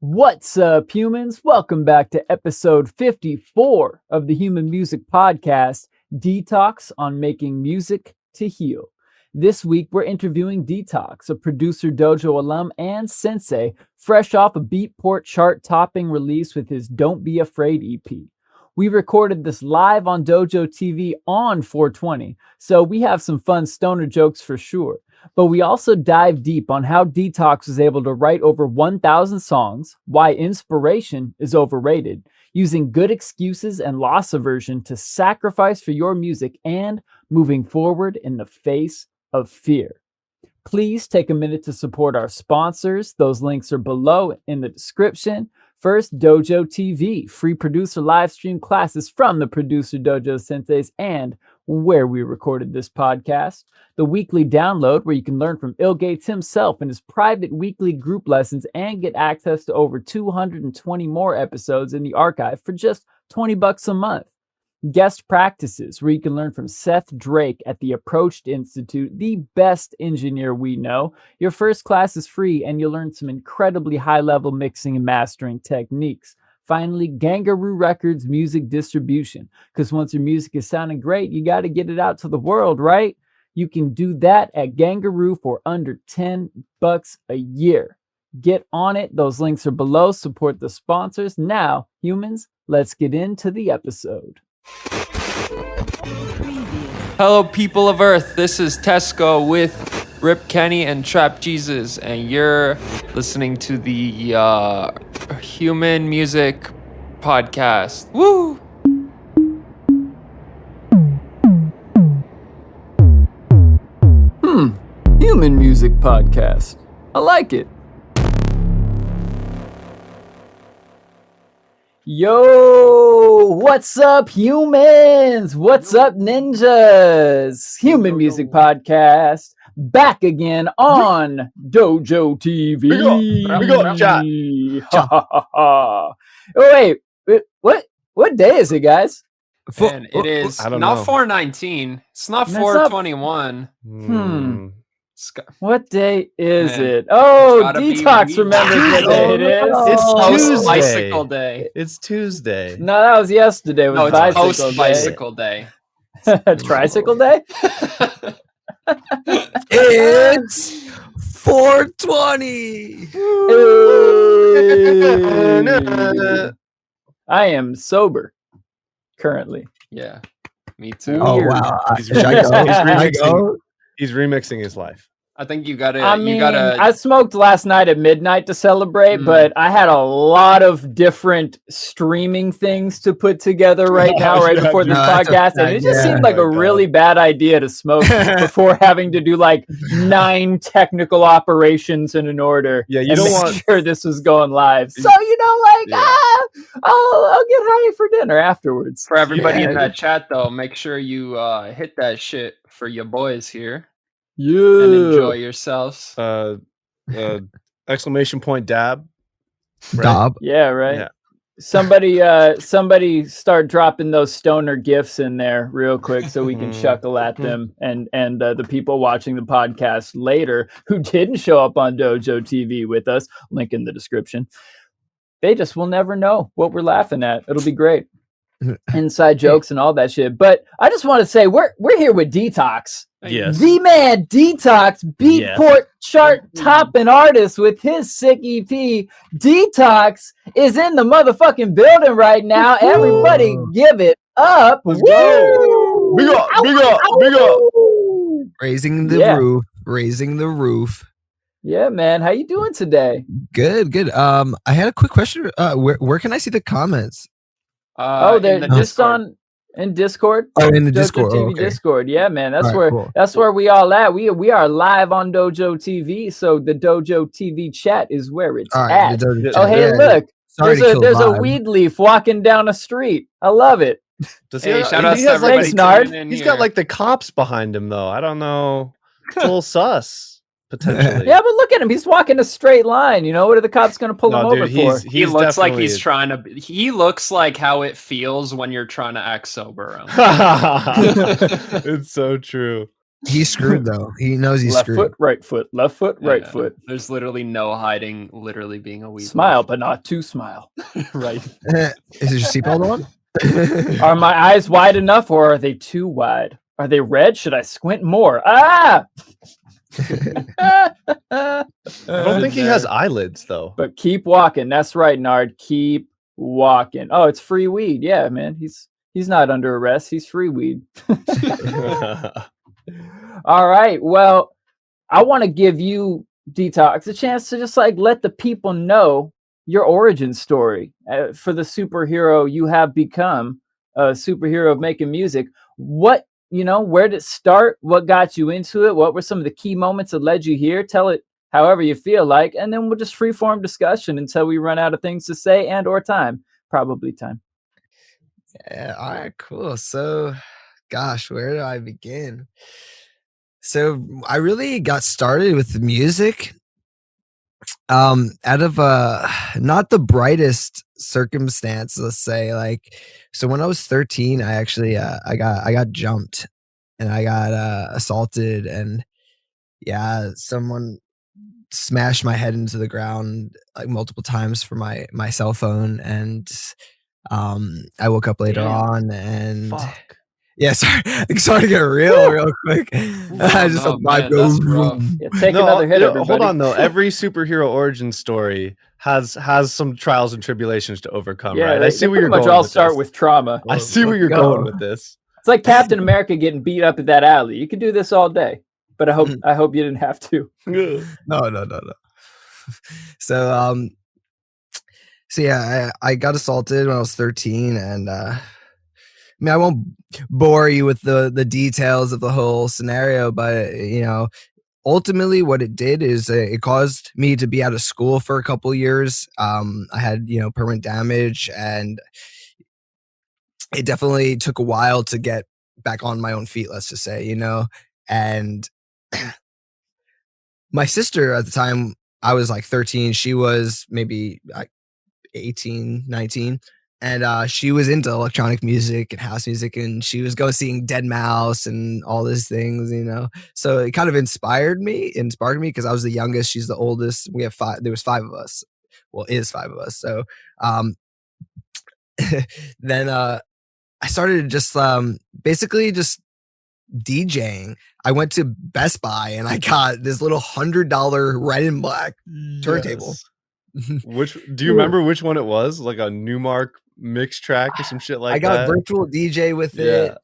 What's up, humans? Welcome back to episode 54 of the Human Music Podcast, Detox on Making Music to Heal. This week, we're interviewing Detox, a Producer Dojo alum and sensei, fresh off a Beatport chart-topping release with his Don't Be Afraid EP. We recorded this live on Dojo TV on 420, so we have some fun stoner jokes for sure. But we also dive deep on how Detox was able to write over 1,000 songs, why inspiration is overrated, using good excuses and loss aversion to sacrifice for your music, and moving forward in the face of fear. Please take a minute to support our sponsors. Those links are below in the description. First, Dojo TV, free producer live stream classes from the Producer Dojo Senseis and where we recorded this podcast. The weekly download, where you can learn from Ill Gates himself in his private weekly group lessons and get access to over 220 more episodes in the archive for just $20 a month. Guest practices, where you can learn from Seth Drake at the Approached Institute, the best engineer we know. Your first class is free, and you'll learn some incredibly high-level mixing and mastering techniques. Finally, Gvngaroo Records music distribution, because once your music is sounding great, you got to get it out to the world, right? You can do that at Gvngaroo for under $10 a year. Get on it. Those links are below. Support the sponsors. Now, humans, let's get into the episode. Hello, people of Earth. This is Tesco with Rip Kenny and Trap Jesus, and you're listening to the Human Music Podcast. Woo! Human Music Podcast. I like it. Yo, what's up, humans? What's up, ninjas? Human Music Podcast, back again on Dojo TV. We got chat. Oh, wait, what day is it, guys? And it is I don't not know. 419. It's not That's 421. What day is Man, it? Oh, gotta be Detox remembers what day it is. It's Tuesday. post bicycle day. It's Tuesday. No, that was yesterday. It was No, it's bicycle post day. bicycle day. Tricycle day? It's 420. Hey. I am sober currently. Yeah, me too. Oh Weird. wow! He's Should I go? remixing- Should I go? He's remixing his life. I think you gotta. I mean, you gotta. I smoked last night at midnight to celebrate, but I had a lot of different streaming things to put together right now, right before this No, that's a podcast, and it just fact, seemed like a really bad idea to smoke before having to do like 9 technical operations in an order. Yeah, you and don't make want- sure this was going live. So Yeah. I'll get high for dinner afterwards. For everybody Yeah. in that chat, though, make sure you hit that shit for your boys here Yeah. and enjoy yourselves. Exclamation point dab. Right? Dob. Yeah, right. Yeah. Somebody start dropping those stoner gifs in there real quick so we can chuckle at them, and the people watching the podcast later who didn't show up on Dojo TV with us, link in the description. They just will never know what we're laughing at. It'll be great. Inside jokes and all that shit. But I just want to say we're here with Detox. Yes. The man Detox, Beatport chart topping artist with his sick EP. Detox is in the motherfucking building right now. Everybody give it up. Let's go. Big up, big up, big up. Raising the Yeah. roof. Raising the roof. Yeah, man. How you doing today? Good. I had a quick question. Where can I see the comments? They're in the just Discord. in Discord. Oh, in the Dojo Discord. TV Oh, okay. Discord. Yeah, man. That's All where right, cool. that's where we all at. We are live on Dojo TV, so the Dojo TV chat is where it's All at. right. the- Oh, hey, yeah, look. Sorry to kill There's a vibe. weed leaf walking down a street. I love it. Does Hey, have- shout out he to has, like, everybody Thanks, Nard. tuning in He's here. got like the cops behind him though. I don't know. It's a little sus potentially. Yeah, but look at him. He's walking a straight line. You know, what are the cops going to pull him No, over dude, for? He looks like definitely- he's trying to. He looks like how it feels when you're trying to act sober. It's so true. He's screwed though. He knows he's left screwed. foot, right foot, left foot, right Yeah. foot. There's literally no hiding. Literally being a weeb. Smile, but not too smile. Right. Is it your seatbelt on? Are my eyes wide enough, or are they too wide? Are they red? Should I squint more? Ah! I don't think he has eyelids though. But keep walking. That's right, Nard. Keep walking. Oh, it's free weed. Yeah, man. He's not under arrest. He's free weed. All right. Well, I want to give you, Detox, a chance to just like let the people know your origin story for the superhero you have become, a superhero of making music. What, where did it start? What got you into it? What were some of the key moments that led you here? Tell it however you feel like, and then we'll just freeform discussion until we run out of things to say and or time. Probably time. Yeah, all right, cool. So, gosh, where do I begin? So, I really got started with the music out of not the brightest circumstance, let's say. Like, so when I was 13, I actually I got jumped and I got assaulted, and yeah, someone smashed my head into the ground like multiple times for my cell phone, and I woke up later on, and Fuck. yeah, sorry to get real quick. I just no, my man, that's rough. Yeah, take another hit, everybody. Hold on though. Every superhero origin story has some trials and tribulations to overcome. Yeah, right? I see where you're pretty much going. all with start this. with trauma. I see where you're going with this. It's like Captain America getting beat up at that alley. You could do this all day, but I hope you didn't have to. No. So yeah, I got assaulted when I was 13, and I mean, I won't bore you with the details of the whole scenario, but ultimately what it did is it caused me to be out of school for a couple years. I had permanent damage, and it definitely took a while to get back on my own feet, let's just say, and my sister at the time, I was like 13, she was maybe like 18, 19. And she was into electronic music and house music, and she was seeing Dead Mouse and all these things, So it kind of inspired me because I was the youngest. She's the oldest. We have 5. There was 5 of us. Well, is 5 of us. So then I started just basically just DJing. I went to Best Buy and I got this little $100 red and black turntable. Which do you remember which one it was? Like a Newmark mix track or some shit like that? I got virtual DJ with it.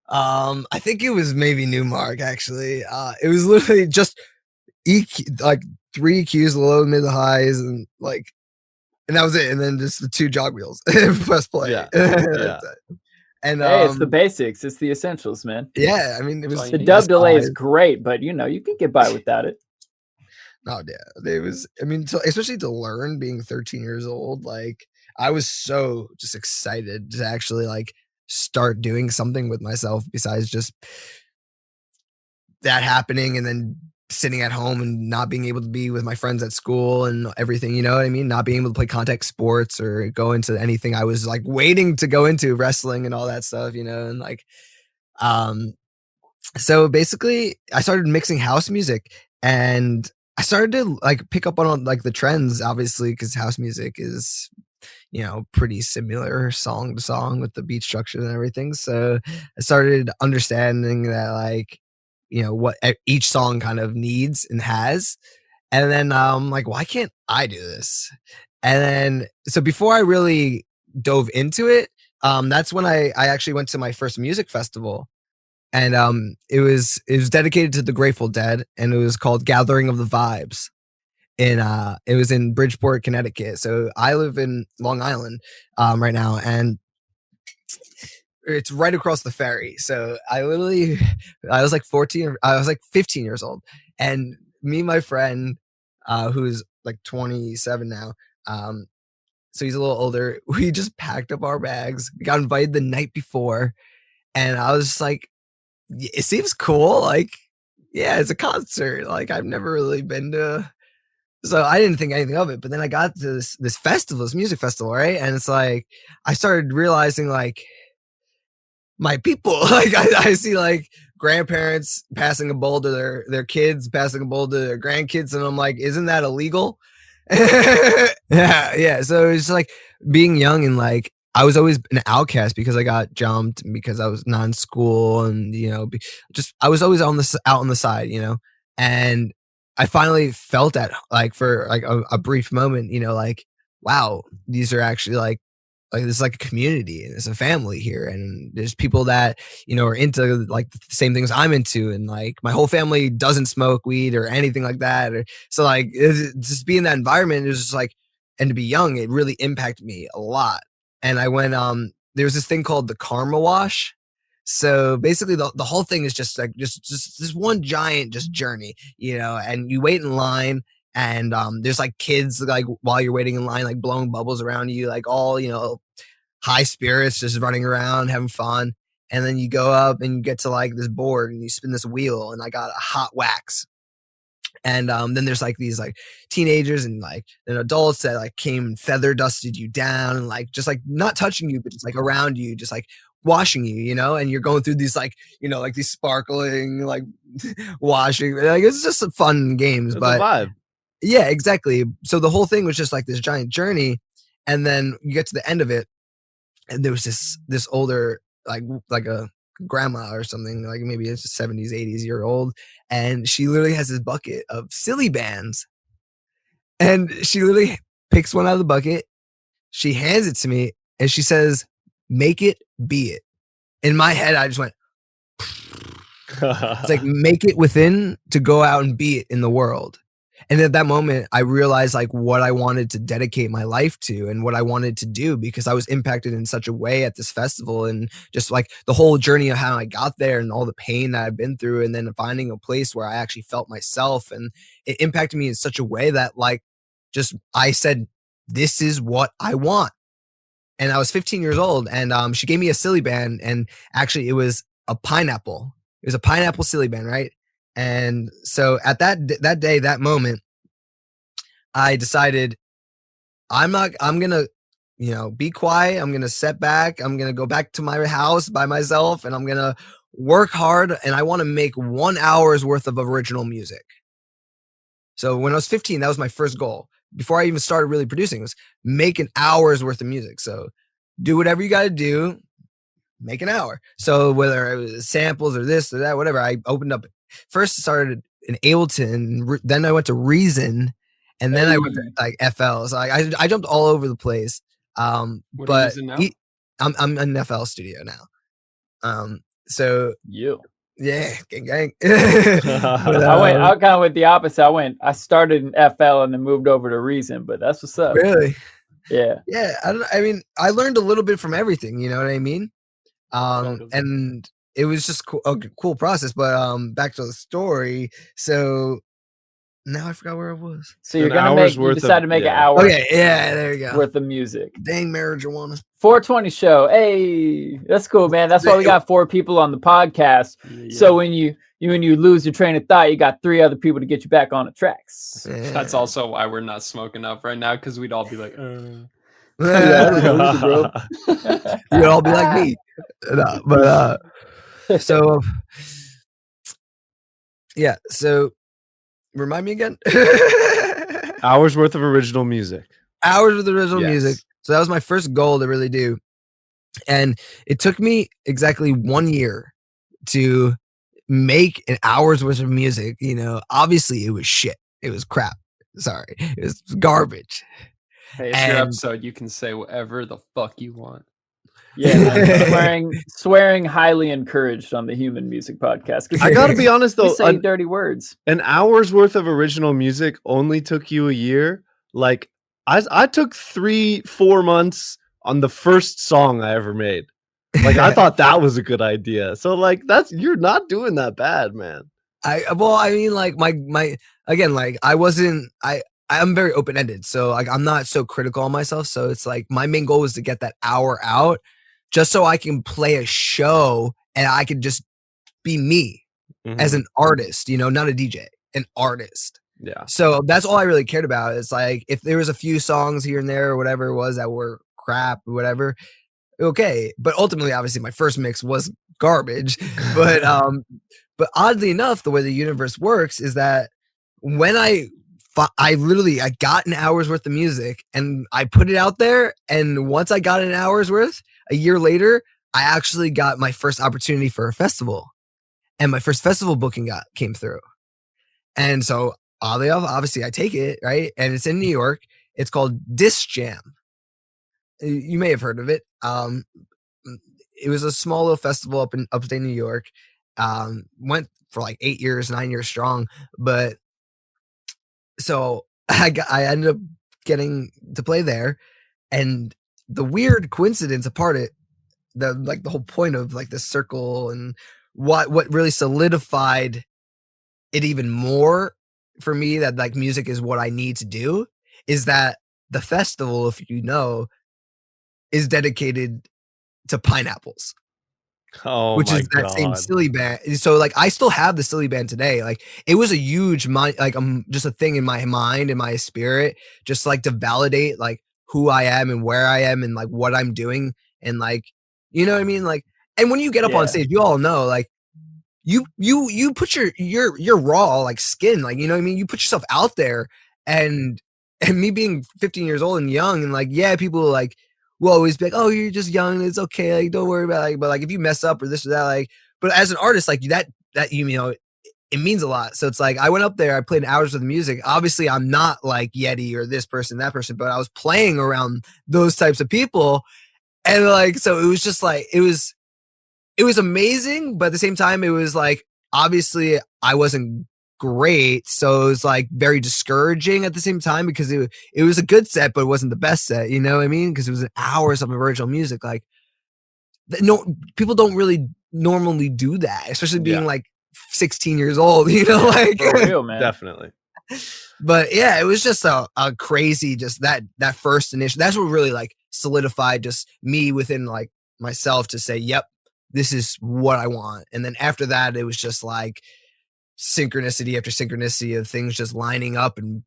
I think it was maybe Newmark actually. It was literally just EQ, like 3 EQs, the low, mid, the highs, and that was it. And then just the 2 jog wheels. Press play. Yeah. And hey, it's the basics. It's the essentials, man. Yeah, I mean, it was the dub delay is great, but you can get by without it. Oh yeah, it was. I mean, especially to learn being 13 years old, I was so just excited to actually start doing something with myself besides just that happening and then sitting at home and not being able to be with my friends at school and everything, you know what I mean? Not being able to play contact sports or go into anything I was waiting to go into, wrestling and all that stuff, and so basically I started mixing house music, and I started to pick up on the trends, obviously, because house music is, pretty similar song to song with the beat structure and everything. So I started understanding that what each song kind of needs and has. And then why can't I do this? And then, so before I really dove into it, that's when I actually went to my first music festival. And it was dedicated to the Grateful Dead, and it was called Gathering of the Vibes. And it was in Bridgeport, Connecticut. So I live in Long Island right now, and it's right across the ferry. So I was 15 years old, and me and my friend, who's 27 now, so he's a little older, we just packed up our bags. We got invited the night before, and I was just like, it seems cool. Yeah, it's a concert. I've never really been to, so I didn't think anything of it. But then I got to this festival, this music festival, right? And it's I started realizing my people, I see grandparents passing a bowl to their kids, passing a bowl to their grandkids, and I'm like, isn't that illegal? yeah. So it's like being young and like I was always an outcast because I got jumped because I was not in school and just I was always out on the side, and I finally felt that like for like a brief moment, like wow, these are actually like this is like a community and it's a family here and there's people that are into like the same things I'm into and like my whole family doesn't smoke weed or anything like that so like just be in that environment is just like and to be young it really impacted me a lot and I went there was this thing called the karma wash. So basically the whole thing is just like just this one giant just journey and you wait in line. And there's like kids like while you're waiting in line, like blowing bubbles around you, like all, high spirits, just running around, having fun. And then you go up and you get to like this board and you spin this wheel and I got a hot wax. And then there's like these like teenagers and like and adults that like came and feather dusted you down and like just like not touching you, but just like around you, just like washing you, and you're going through these like, like these sparkling like washing. Like it's just some fun games, It's but a vibe. yeah, exactly. So the whole thing was just like this giant journey, and then you get to the end of it, and there was this older like a grandma or something, like maybe it's a 70s, 80s-year old, and she literally has this bucket of silly bands, and she literally picks one out of the bucket, she hands it to me, and she says, "Make it, be it." In my head, I just went. It's like make it within to go out and be it in the world. And at that moment, I realized like what I wanted to dedicate my life to and what I wanted to do because I was impacted in such a way at this festival and just like the whole journey of how I got there and all the pain that I've been through and then finding a place where I actually felt myself. And it impacted me in such a way that like just I said, this is what I want. And I was 15 years old and she gave me a silly band and actually it was a pineapple. It was a pineapple silly band, right? And so at that moment, I decided I'm going to, be quiet. I'm going to sit back. I'm going to go back to my house by myself and I'm going to work hard. And I want to make 1 hour's worth of original music. So when I was 15, that was my first goal. Before I even started really producing was make an hour's worth of music. So do whatever you got to do, make an hour. So whether it was samples or this or that, whatever, I opened up. First started in Ableton, then I went to Reason, and then I went to like FL. So I jumped all over the place. What are you using now? I'm in FL Studio now. So You. yeah, gang. I kind of went the opposite. I started in FL and then moved over to Reason, but that's what's up. Really? Yeah. Yeah. I mean, I learned a little bit from everything. You know what I mean? Totally. And it was just a cool process. But back to the story. So now I forgot where I was. So you're An gonna hour's you worth decide of- to make an yeah. hour Okay, yeah, there you go. worth of music. Dang marijuana. 420 show. Hey, that's cool, man. That's why we got 4 people on the podcast. So when you lose your train of thought, you got 3 other people to get you back on the tracks. Yeah. That's also why we're not smoking up right now because we'd all be like, Yeah, You'd all be like me. No, but so yeah, so remind me again. Hours worth of original music. Hours with original Yes. music. So that was my first goal to really do. And it took me exactly 1 year to make an hour's worth of music. Obviously it was shit. It was crap. Sorry. It was garbage. hey, it's your And- episode. You can say whatever the fuck you want. Yeah, man. Swearing highly encouraged on the Human Music Podcast. 'Cause I gotta be honest we though, say dirty words. an hour's worth of original music only took you a year. Like I took 3-4 months on the first song I ever made. Like I thought that was a good idea. So like you're not doing that bad, man. I mean, like my again, like I'm very open-ended, so like I'm not so critical on myself. So it's like my main goal was to get that hour out just so I can play a show and I could just be me as an artist, not a DJ, an artist. Yeah. So that's all I really cared about. It's like if there was a few songs here and there or whatever it was that were crap or whatever, okay. But ultimately, obviously, my first mix was garbage. But oddly enough, the way the universe works is that when I got an hour's worth of music and I put it out there, and once I got an hour's worth, a year later, I actually got my first opportunity for a festival, and my first festival booking came through. And so oddly enough, obviously I take it, right? And it's in New York. It's called Disc Jam. You may have heard of it. It was a small little festival up in upstate New York. Went for like 9 years strong. But so I ended up getting to play there. And the weird coincidence apart it, the whole point of like this circle and what really solidified it even more for me that like music is what I need to do is that the festival, if you know, is dedicated to pineapples. Oh Which my is that same god. silly band. So like I still have the silly band today. Like it was a huge just a thing in my mind and my spirit, just like to validate like who I am and where I am and like what I'm doing and like you know what I mean? Like and when you get up on Yeah. stage, you all know like you put your raw like skin, like you know what I mean? You put yourself out there and me being 15 years old and young and like yeah, people like will always be like, oh, you're just young, it's okay, like don't worry about it. Like, but like if you mess up or this or that, like but as an artist, like that you know, it means a lot. So it's like I went up there, I played hours with music. Obviously, I'm not like Yeti or this person, that person, but I was playing around those types of people. And like so it was just like it was amazing, but at the same time, it was like obviously I wasn't great, so it was like very discouraging at the same time because it was a good set, but it wasn't the best set. You know what I mean? Because it was hours of original music. Like no people don't really normally do that, especially being Yeah. like 16 years old. You know, like For real, man. Definitely. but yeah, it was just a crazy just that first initial. That's what really like solidified just me within like myself to say, yep, this is what I want. And then after that, it was just like synchronicity after synchronicity of things just lining up and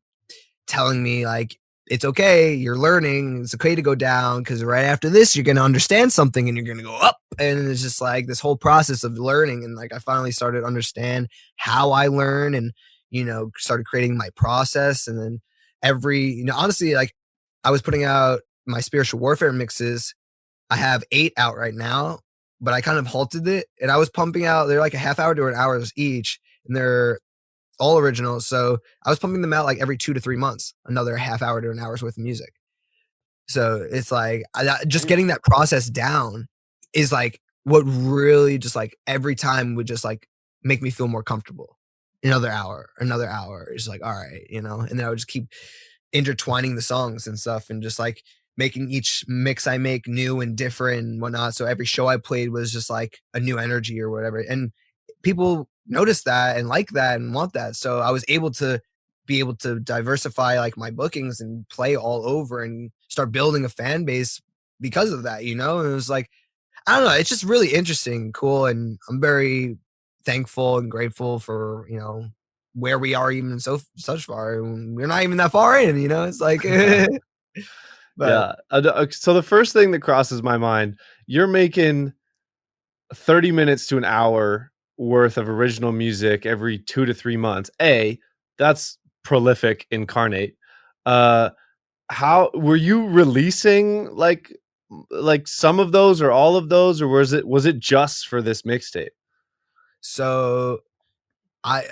telling me like it's okay, you're learning, it's okay to go down because right after this you're going to understand something and you're going to go up. And it's just like this whole process of learning. And like I finally started to understand how I learn and you know started creating my process. And then honestly, like I was putting out my spiritual warfare mixes. I have 8 out right now, but I kind of halted it and I was pumping out, they're like a half hour to an hour each and they're all originals. So I was pumping them out like every 2 to 3 months, another half hour to an hour's worth of music. So it's like just getting that process down is like what really just like every time would just like make me feel more comfortable. Another hour is like, all right, you know, and then I would just keep intertwining the songs and stuff and just like making each mix I make new and different and whatnot. So every show I played was just like a new energy or whatever. And people notice that and like that and want that. So I was able to diversify like my bookings and play all over and start building a fan base because of that, you know? And it was like, I don't know, it's just really interesting, cool. And I'm very thankful and grateful for, you know, where we are even such far. We're not even that far in, you know, it's like, but Yeah. So the first thing that crosses my mind, you're making 30 minutes to an hour worth of original music every 2 to 3 months. That's prolific incarnate. How were you releasing like some of those or all of those, or was it just for this mixtape? so I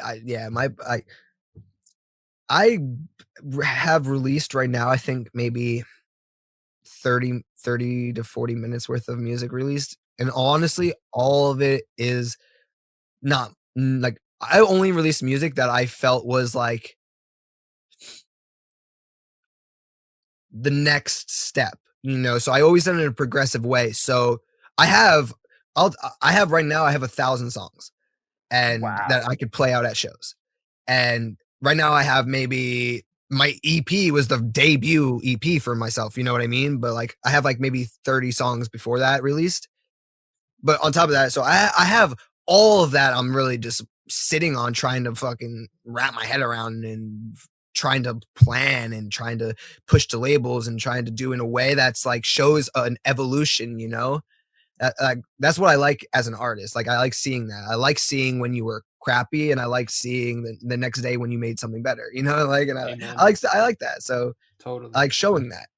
have released right now, I think maybe 30 to 40 minutes worth of music released. And honestly, all of it is not like I only released music that I felt was like the next step, you know. So I always done it in a progressive way. So I have right now I have 1,000 songs and Wow. that I could play out at shows. And right now I have maybe my EP was the debut EP for myself, you know what I mean? But like I have like maybe 30 songs before that released. But on top of that, so I have all of that I'm really just sitting on trying to fucking wrap my head around and trying to plan and trying to push to labels and trying to do in a way that's like shows an evolution, that's what I like as an artist. Like, I like seeing that. I like seeing when you were crappy, and I like seeing the next day when you made something better, like, and I like that. So Totally. I like showing that.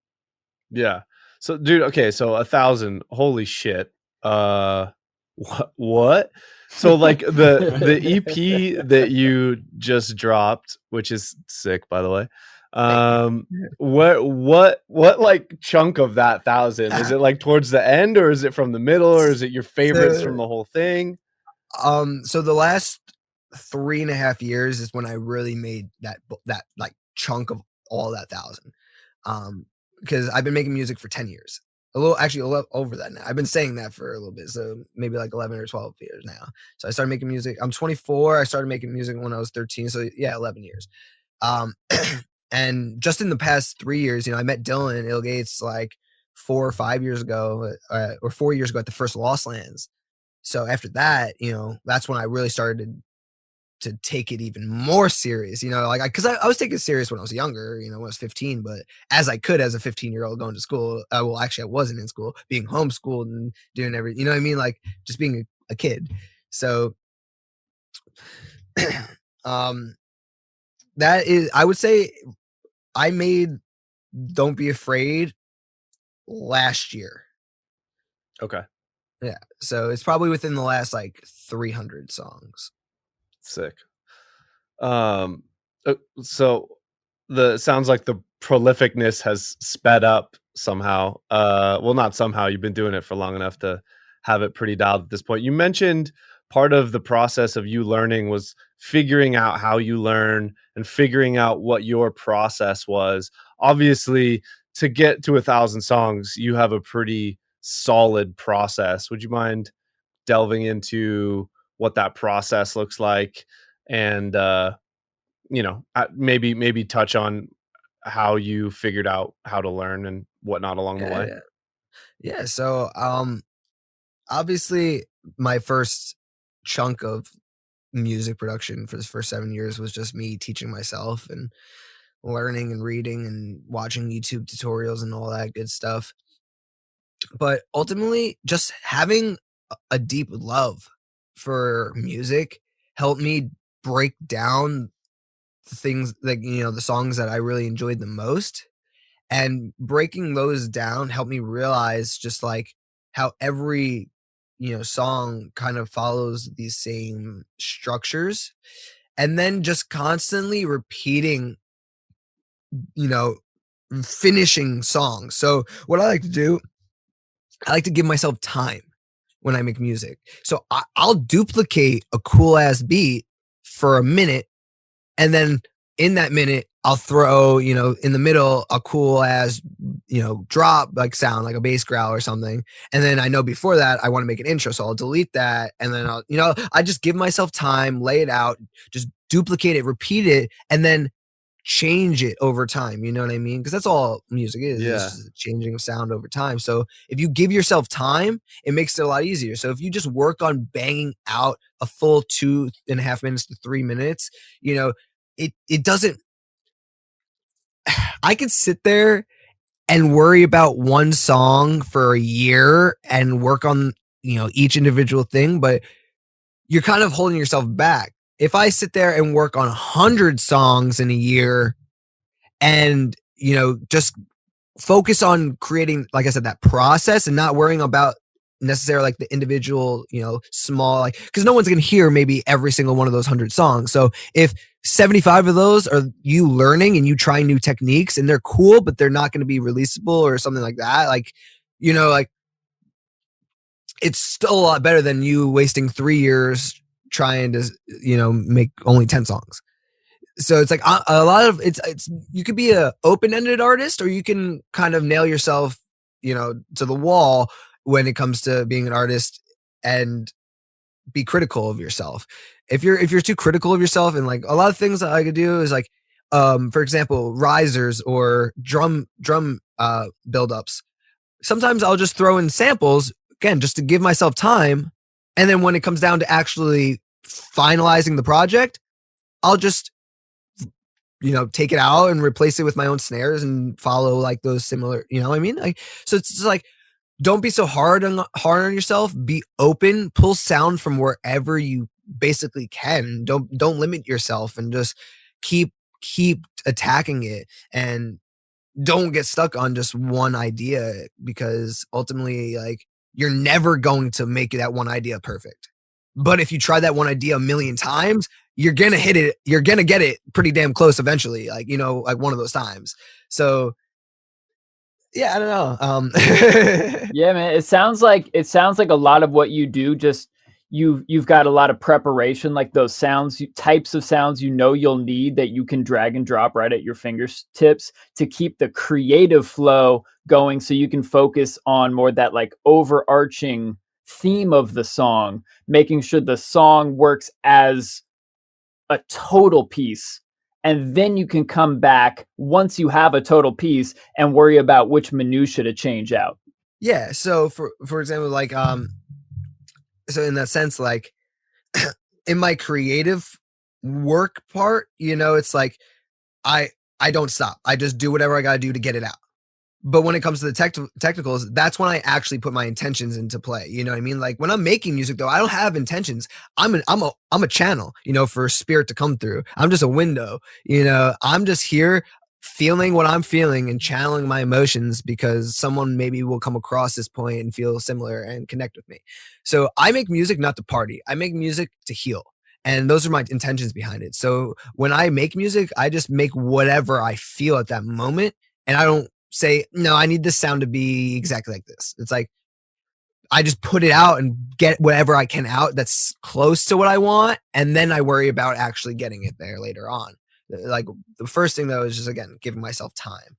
Yeah. So, dude, okay, so 1,000, holy shit. What? So, like, the EP that you just dropped, which is sick, by the way. What like chunk of that 1,000? Is it like towards the end, or is it from the middle, or is it your favorites from the whole thing? So the last 3.5 years is when I really made that like chunk of all that 1,000. Because I've been making music for 10 years. A little over that now. I've been saying that for a little bit, so maybe like 11 or 12 years now. So I started making music. I'm 24. I started making music when I was 13. So yeah, 11 years. And just in the past 3 years, I met Dylan Ill Gates like 4 or 5 years ago, or 4 years ago at the first Lost Lands. So after that, that's when I really started to take it even more serious, like, because I was taking it serious when I was younger, when I was 15, but as I could as a 15-year-old going to school. Well, actually, I wasn't in school, being homeschooled and doing everything, you know what I mean? Like, just being a kid. So, that is, I would say I made Don't Be Afraid last year. Okay. Yeah. So it's probably within the last like 300 songs. Sick. So sounds like the prolificness has sped up somehow. Well, not somehow. You've been doing it for long enough to have it pretty dialed at this point. You mentioned part of the process of you learning was figuring out how you learn and figuring out what your process was. Obviously, to get to 1,000 songs, you have a pretty solid process. Would you mind delving into what that process looks like, and maybe touch on how you figured out how to learn and whatnot along the way? Yeah. So obviously my first chunk of music production for the first 7 years was just me teaching myself and learning and reading and watching YouTube tutorials and all that good stuff. But ultimately, just having a deep love for music helped me break down the things, like, the songs that I really enjoyed the most. And breaking those down helped me realize just like how every, song kind of follows these same structures. And then just constantly repeating, you know, finishing songs. So what I like to do, I like to give myself time when I make music. So I'll duplicate a cool ass beat for a minute, and then in that minute, I'll throw, in the middle, a cool ass, drop like sound, like a bass growl or something. And then I know before that I want to make an intro, so I'll delete that. And then I just give myself time, lay it out, just duplicate it, repeat it, and then change it over time. You know what I mean? Because that's all music is. Yeah. It's just changing of sound over time. So if you give yourself time, it makes it a lot easier. So if you just work on banging out a full 2.5 minutes to 3 minutes, it doesn't. I could sit there and worry about one song for a year and work on, each individual thing, but you're kind of holding yourself back. If I sit there and work on 100 songs in a year and, just focus on creating, like I said, that process and not worrying about necessarily like the individual, small, like, because no one's going to hear maybe every single one of those 100 songs. So if 75 of those are you learning and you trying new techniques and they're cool, but they're not going to be releasable or something like that, like, it's still a lot better than you wasting 3 years trying to, make only 10 songs. So it's like a lot of it's you could be a open-ended artist, or you can kind of nail yourself, to the wall when it comes to being an artist and be critical of yourself. If you're too critical of yourself, and like a lot of things that I could do is like, for example, risers or drum buildups. Sometimes I'll just throw in samples again, just to give myself time. And then when it comes down to actually finalizing the project, I'll just take it out and replace it with my own snares and follow like those similar, you know what I mean? Like, so it's just like, don't be so hard on yourself. Be open, pull sound from wherever you basically can. Don't limit yourself, and just keep attacking it, and don't get stuck on just one idea, because ultimately, like, you're never going to make that one idea perfect. But if you try that one idea a million times, you're gonna hit it. You're gonna get it pretty damn close eventually. Like, like one of those times. So yeah, I don't know. Yeah, man. It sounds like a lot of what you do, just you've got a lot of preparation, like those sounds, types of sounds you'll need, that you can drag and drop right at your fingertips to keep the creative flow going, so you can focus on more that like overarching theme of the song, making sure the song works as a total piece. And then you can come back once you have a total piece and worry about which minutia to change out. Yeah. So for example, like, so in that sense, like, in my creative work part, it's like, I don't stop. I just do whatever I got to do to get it out. But when it comes to the technicals, that's when I actually put my intentions into play. You know what I mean? Like, when I'm making music, though, I don't have intentions. I'm a channel, for spirit to come through. I'm just a window. I'm just here feeling what I'm feeling and channeling my emotions, because someone maybe will come across this point and feel similar and connect with me. So I make music not to party. I make music to heal. And those are my intentions behind it. So when I make music, I just make whatever I feel at that moment. And I don't say, no, I need this sound to be exactly like this. It's like, I just put it out and get whatever I can out that's close to what I want. And then I worry about actually getting it there later on. Like, the first thing, though, is just, again, giving myself time.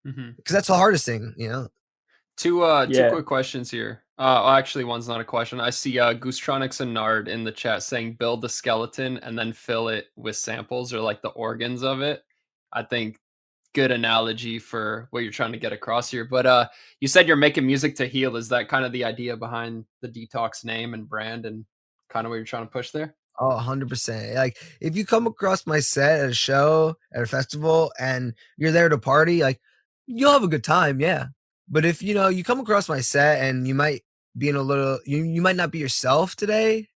Because that's the hardest thing, Two quick questions here. Actually, one's not a question. I see Goostronics and Nard in the chat saying build the skeleton and then fill it with samples, or like the organs of it. I think good analogy for what you're trying to get across here. But you said you're making music to heal. Is that kind of the idea behind the Detox name and brand, and kind of what you're trying to push there? Oh, 100%. Like, if you come across my set at a show, at a festival, and you're there to party, like, you'll have a good time, yeah. But if, you come across my set and you might be in a little, you might not be yourself today,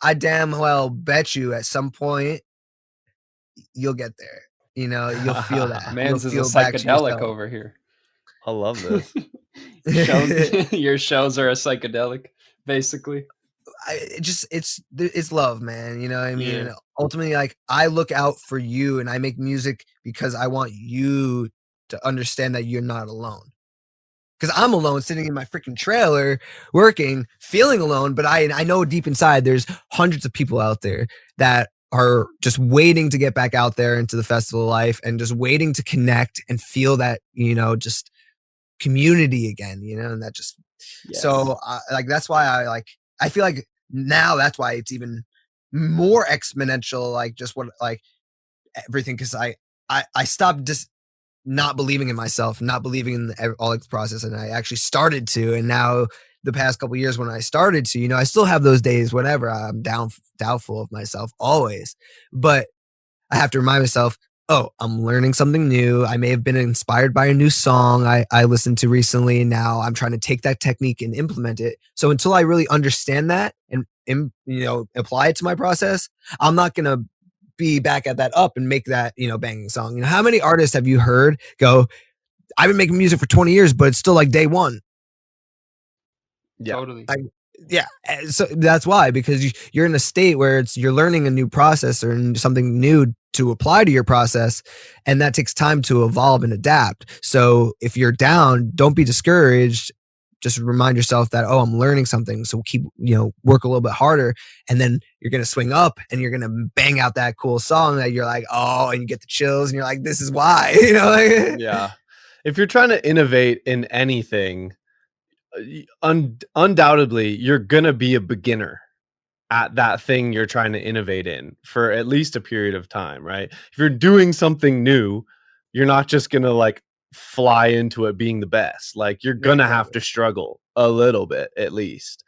I damn well bet you at some point you'll get there. You'll feel that. Man's You'll is a feel back to psychedelic yourself. over here. I love this. Your shows are a psychedelic, basically. It's love, man. You know what I mean? Yeah. And ultimately, like, I look out for you, and I make music because I want you to understand that you're not alone. Because I'm alone sitting in my freaking trailer working, feeling alone, but I know deep inside there's hundreds of people out there that are just waiting to get back out there into the festival life, and just waiting to connect and feel that, just community again, and that just, Yes. So like, that's why I feel like now that's why it's even more exponential, like, just what, like, everything. Cause I stopped just not believing in myself, not believing in all the process. And I actually started to, and now the past couple of years when I started to, I still have those days whenever I'm doubtful of myself, always, but I have to remind myself, oh, I'm learning something new. I may have been inspired by a new song I listened to recently, and now I'm trying to take that technique and implement it. So until I really understand that and apply it to my process, I'm not going to be back at that up and make that, banging song. How many artists have you heard go, I've been making music for 20 years, but it's still like day one? Yeah. Totally. Yeah. So that's why, because you're in a state where you're learning a new process or something new to apply to your process, and that takes time to evolve and adapt. So if you're down, don't be discouraged. Just remind yourself that, oh, I'm learning something. So keep, work a little bit harder, and then you're going to swing up and you're going to bang out that cool song that you're like, oh, and you get the chills and you're like, this is why, Yeah. If you're trying to innovate in anything, undoubtedly you're gonna be a beginner at that thing you're trying to innovate in for at least a period of time, right? If you're doing something new, you're not just gonna like fly into it being the best. Like, you're gonna have to struggle a little bit at least.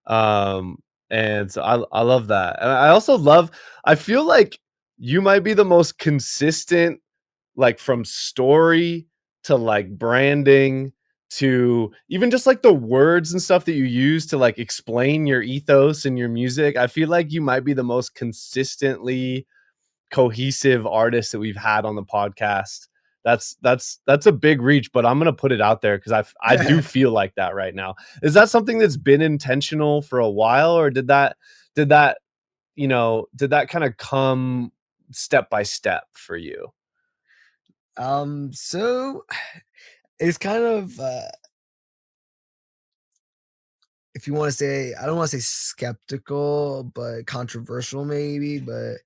And so I love that. And I also love, I feel like you might be the most consistent, like from story to like branding to even just like the words and stuff that you use to like explain your ethos and your music. I feel like you might be the most consistently cohesive artist that we've had on the podcast. That's a big reach, but I'm gonna put it out there because I do feel like that right now. Is that something that's been intentional for a while, or did that did that kind of come step by step for you? So it's kind of if you want to say, I don't want to say skeptical, but controversial maybe, but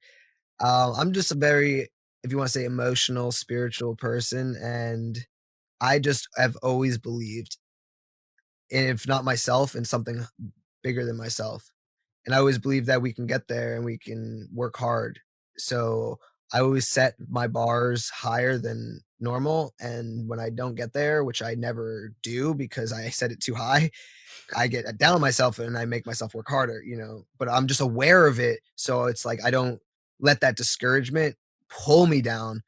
I'm just a very, if you want to say, emotional, spiritual person, and I just have always believed, and if not myself, in something bigger than myself. And I always believe that we can get there and we can work hard. So I always set my bars higher than normal. And when I don't get there, which I never do because I set it too high, I get down on myself and I make myself work harder, but I'm just aware of it. So it's like, I don't let that discouragement pull me down.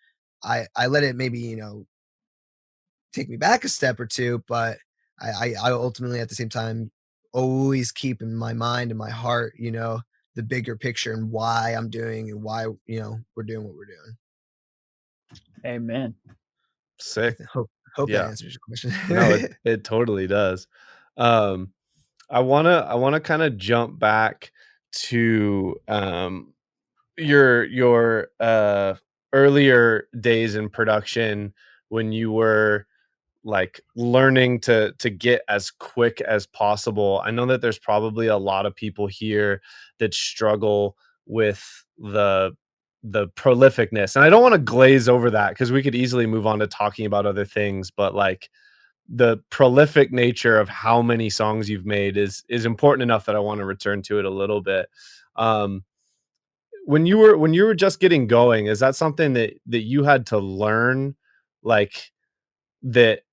I let it maybe, take me back a step or two, but I ultimately at the same time always keep in my mind and my heart, the bigger picture and why I'm doing and why, we're doing what we're doing. Amen. Sick. Hope that Yeah. answers your question. No, it totally does. I wanna kind of jump back to your earlier days in production when you were like learning to get as quick as possible. I know that there's probably a lot of people here that struggle with the prolificness. And I don't want to glaze over that because we could easily move on to talking about other things, but like the prolific nature of how many songs you've made is important enough that I want to return to it a little bit. Um, when you were just getting going, is that something that you had to learn, like that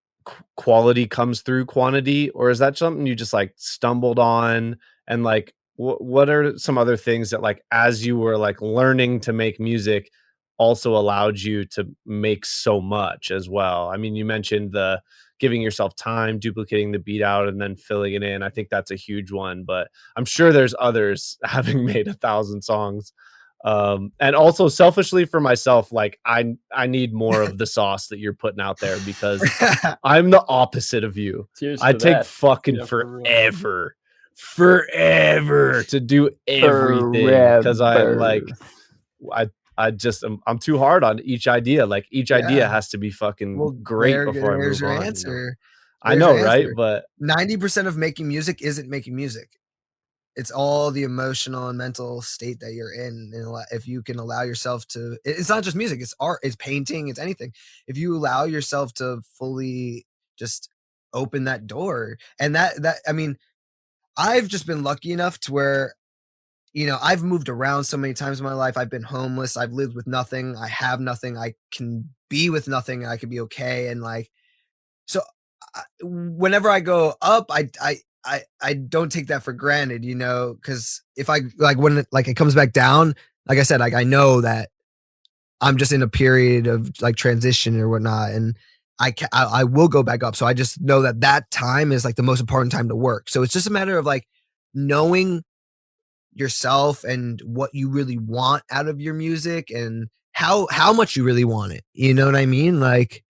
quality comes through quantity, or is that something you just like stumbled on? And like what are some other things that like as you were like learning to make music also allowed you to make so much as well? I mean, you mentioned the giving yourself time, duplicating the beat out and then filling it in. I think that's a huge one, but I'm sure there's others having made 1,000 songs. And also selfishly for myself, like I need more of the sauce that you're putting out there because I'm the opposite of you. Cheers I for take that. fucking Yeah, for real. forever to do everything because I'm like I'm too hard on each idea. Like each idea Yeah. has to be fucking Well, great before I there's move your on, answer. I There's know, your right? answer. But 90% of making music isn't making music. It's all the emotional and mental state that you're in. And if you can allow yourself to, it's not just music, it's art, it's painting, it's anything. If you allow yourself to fully just open that door, and I mean, I've just been lucky enough to where, I've moved around so many times in my life. I've been homeless. I've lived with nothing. I have nothing. I can be with nothing. And I can be okay. And like, so whenever I go up, I don't take that for granted, because if I like when it comes back down, like I said, like I know that I'm just in a period of like transition or whatnot, and I will go back up. So I just know that time is like the most important time to work. So it's just a matter of like knowing yourself and what you really want out of your music and how much you really want it. You know what I mean? Like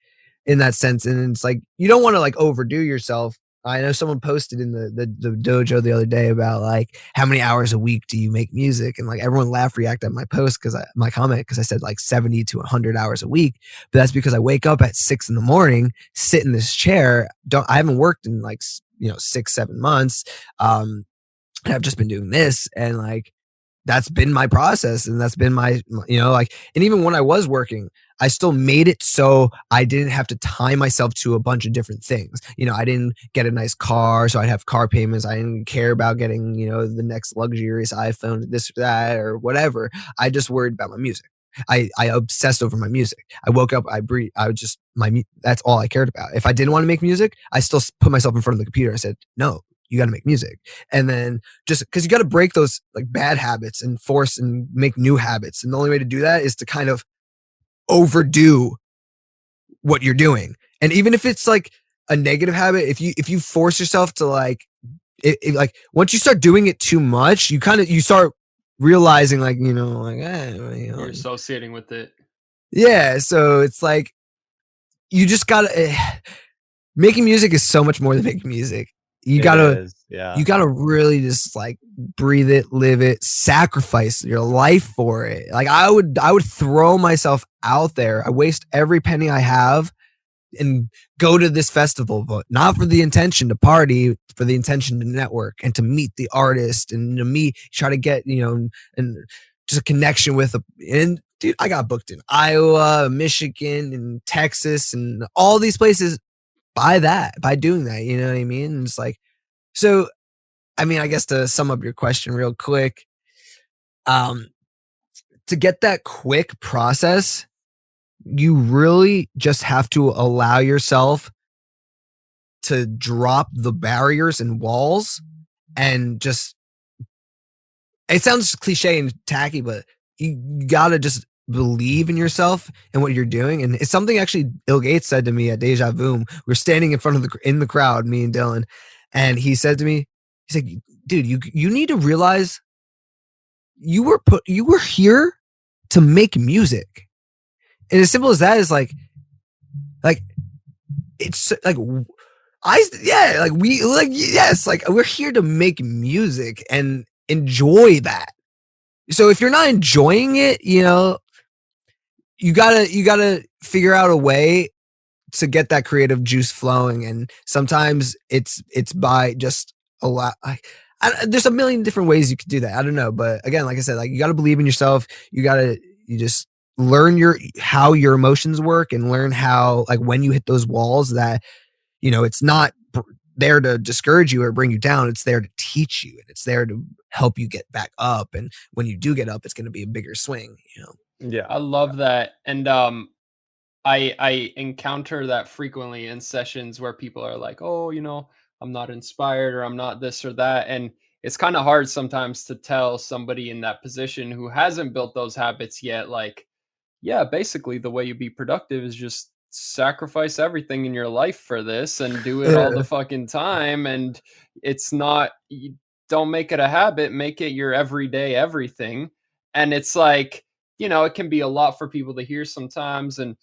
in that sense. And it's like you don't want to like overdo yourself. I know someone posted in the dojo the other day about like how many hours a week do you make music, and like everyone laughed react at my post my comment because I said like 70 to 100 hours a week, but that's because I wake up at 6 a.m, sit in this chair. I haven't worked in like 6-7 months, and I've just been doing this, and like that's been my process, and that's been my like, and even when I was working, I still made it so I didn't have to tie myself to a bunch of different things. I didn't get a nice car, so I'd have car payments. I didn't care about getting the next luxurious iPhone, this or that or whatever. I just worried about my music. I obsessed over my music. I woke up, I breathe, I would just that's all I cared about. If I didn't want to make music, I still put myself in front of the computer. I said, no, you got to make music. And then just because you got to break those like bad habits and force and make new habits. And the only way to do that is to kind of overdo what you're doing. And even if it's like a negative habit, if you force yourself to like, like once you start doing it too much, you start realizing like, You're associating with it. Yeah. So it's like, you just gotta, making music is so much more than making music. You gotta really just like breathe it, live it, sacrifice your life for it. Like I would throw myself out there. I waste every penny I have and go to this festival, but not for the intention to party, for the intention to network and to meet the artist and to try to get, and just a connection with and dude, I got booked in Iowa, Michigan, and Texas, and all these places by doing that, you know what I mean? And it's like, so, I mean, I guess to sum up your question real quick, to get that quick process, you really just have to allow yourself to drop the barriers and walls and just, it sounds cliche and tacky, but you gotta just believe in yourself and what you're doing. And it's something actually Bill Gates said to me at Deja Vu. We're standing in front of in the crowd, me and Dylan, and he said to me, he's like, dude, you need to realize you were here to make music. And as simple as that is like it's like we're here to make music and enjoy that. So if you're not enjoying it, you gotta figure out a way to get that creative juice flowing. And sometimes it's by just there's a million different ways you could do that. I don't know, but again, like I said, like you gotta believe in yourself. You just learn how your emotions work and learn how, like, when you hit those walls that, it's not there to discourage you or bring you down. It's there to teach you, and it's there to help you get back up. And when you do get up, it's going to be a bigger swing, Yeah, I love that. And I encounter that frequently in sessions where people are like, oh, I'm not inspired, or I'm not this or that. And it's kind of hard sometimes to tell somebody in that position who hasn't built those habits yet, like, yeah, basically the way you be productive is just sacrifice everything in your life for this and do it all the fucking time. And it's not, you don't make it a habit, make it your everyday everything. And it's like, it can be a lot for people to hear sometimes. And,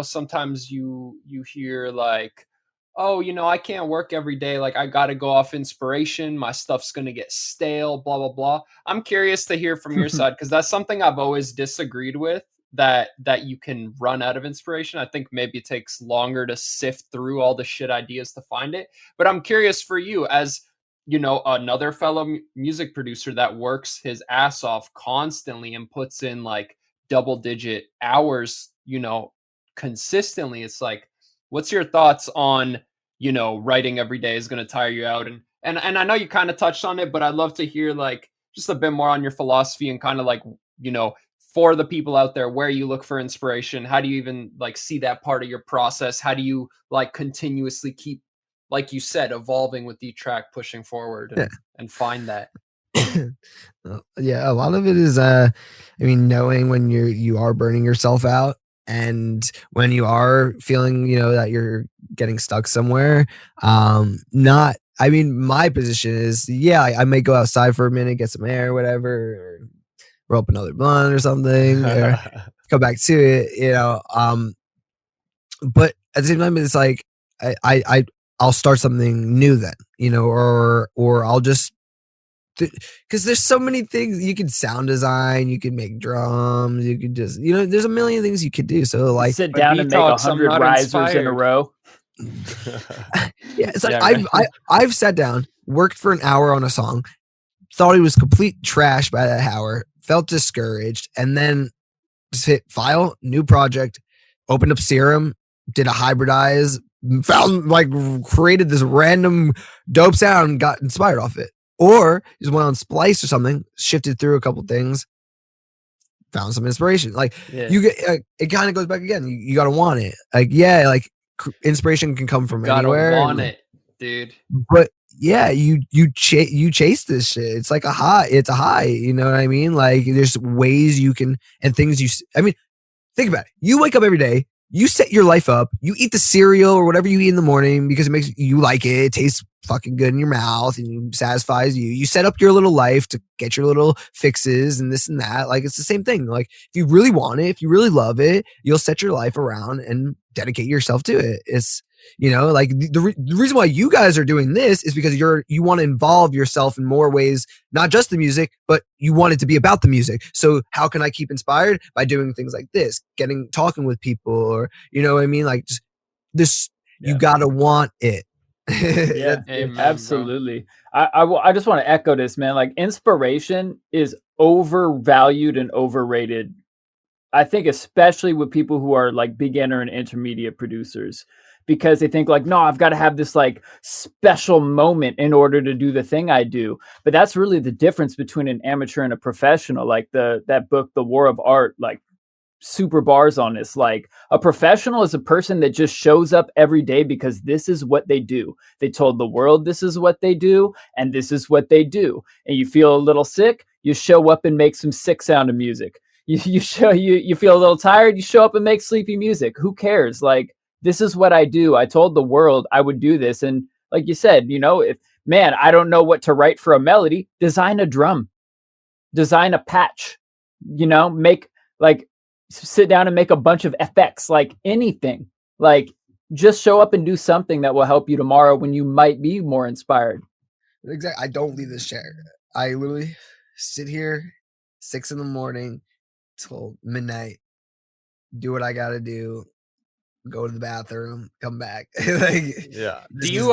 sometimes you hear like, oh, I can't work every day. Like, I got to go off inspiration. My stuff's going to get stale, blah, blah, blah. I'm curious to hear from your side, because that's something I've always disagreed with, that you can run out of inspiration. I think maybe it takes longer to sift through all the shit ideas to find it. But I'm curious for you, as, another fellow music producer that works his ass off constantly and puts in like double-digit hours, consistently. It's like, what's your thoughts on, writing every day is going to tire you out? And I know you kind of touched on it, but I'd love to hear like just a bit more on your philosophy and kind of like, for the people out there, where you look for inspiration. How do you even like see that part of your process? How do you like continuously keep, like you said, evolving with each track, pushing forward and find that? Yeah, a lot of it is knowing when you are burning yourself out, and when you are feeling that you're getting stuck somewhere. My position is, I may go outside for a minute, get some air, whatever, or roll up another blunt or something, or go back to it, but at the same time, it's like I'll start something new then, or I'll just, because there's so many things you can sound design, you can make drums, you could just, there's a million things you could do. So like, sit down and make 100 risers in a row. Yeah, it's like I've sat down, worked for an hour on a song, thought it was complete trash by that hour, felt discouraged, and then just hit file, new project, opened up Serum, did a hybridize, found like created this random dope sound, got inspired off it. Or just went on Splice or something, shifted through a couple things, found some inspiration. Like you get, it kind of goes back again. You gotta want it. Like, inspiration can come from anywhere. Gotta want it, dude. But yeah, you chase this shit. It's like a high. It's a high. You know what I mean? Like there's ways you can and things you. I mean, think about it. You wake up every day. You set your life up. You eat the cereal or whatever you eat in the morning because it makes you like it. It tastes fucking good in your mouth and satisfies you. You set up your little life to get your little fixes and this and that. Like it's the same thing. Like if you really want it, if you really love it, you'll set your life around and dedicate yourself to it. It's like the reason why you guys are doing this is because you want to involve yourself in more ways, not just the music, but you want it to be about the music. So how can I keep inspired? By doing things like this, talking with people, or you know what I mean? Like just this, you gotta want it. Yeah, Amen, absolutely. I just want to echo this, man. Like inspiration is overvalued and overrated. I think especially with people who are like beginner and intermediate producers, because they think like, no, I've got to have this like special moment in order to do the thing I do. But that's really the difference between an amateur and a professional. Like that book, The War of Art, like super bars on this. Like a professional is a person that just shows up every day because this is what they do. They told the world this is what they do, and this is what they do. And you feel a little sick, you show up and make some sick sound of music. You feel a little tired, you show up and make sleepy music. Who cares? Like this is what I do. I told the world I would do this. And like you said, if I don't know what to write for a melody, design a drum, design a patch, make like sit down and make a bunch of effects, like anything, like just show up and do something that will help you tomorrow when you might be more inspired. Exactly. I don't leave this chair. I literally sit here 6 a.m. till midnight, do what I gotta do, go to the bathroom, come back. Like, Yeah. Do you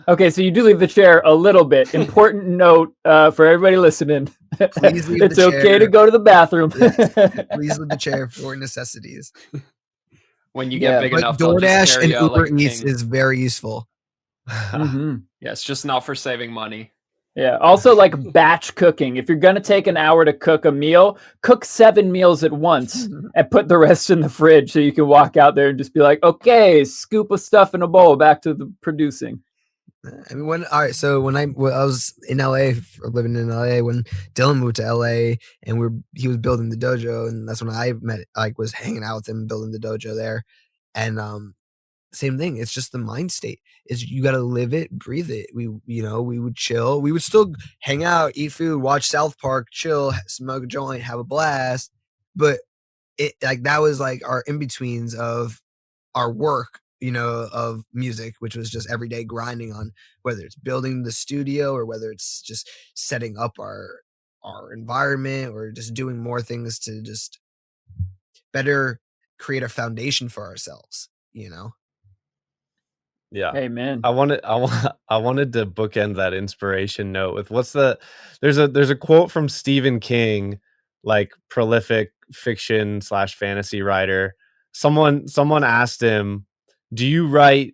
Okay, so you do leave the chair a little bit. Important note for everybody listening. Please leave it's the okay chair. to go to the bathroom. Yes. Please leave the chair for necessities. when you get big But enough, they'll just DoorDash carry and you out Uber like a Eats king. is very useful. Mhm. Yeah, it's just not for saving money. Yeah. Also, like batch cooking. If you're gonna take an hour to cook a meal, cook 7 meals at once and put the rest in the fridge so you can walk out there and just be like, okay, scoop of stuff in a bowl, back to the producing. I mean, so when I was in LA, living in LA, when Dylan moved to LA and he was building the dojo, and that's when I was hanging out with him, building the dojo there. And same thing. It's just the mind state is you got to live it, breathe it. We would chill. We would still hang out, eat food, watch South Park, chill, smoke a joint, have a blast. But it like that was like our in-betweens of our work, of music, which was just everyday grinding on whether it's building the studio or whether it's just setting up our environment or just doing more things to just better create a foundation for ourselves, Yeah. Amen. I wanted to bookend that inspiration note with there's a quote from Stephen King, like prolific fiction / fantasy writer. Someone asked him, do you write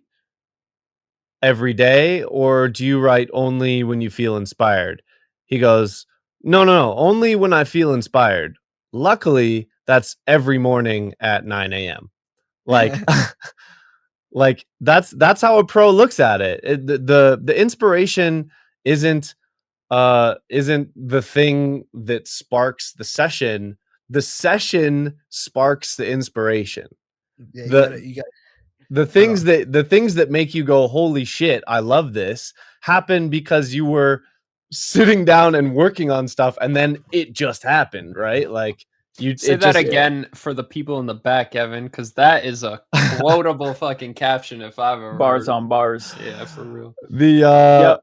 every day or do you write only when you feel inspired? He goes, no, only when I feel inspired. Luckily, that's every morning at 9 a.m. Like like that's how a pro looks at it. The inspiration isn't the thing that sparks the session. The session sparks the inspiration. Yeah, The things that make you go, holy shit, I love this, happen because you were sitting down and working on stuff and then it just happened, right? Like you Say that again for the people in the back, Evan, because that is a quotable fucking caption if I've ever Bars heard. on bars. Yeah, for real. The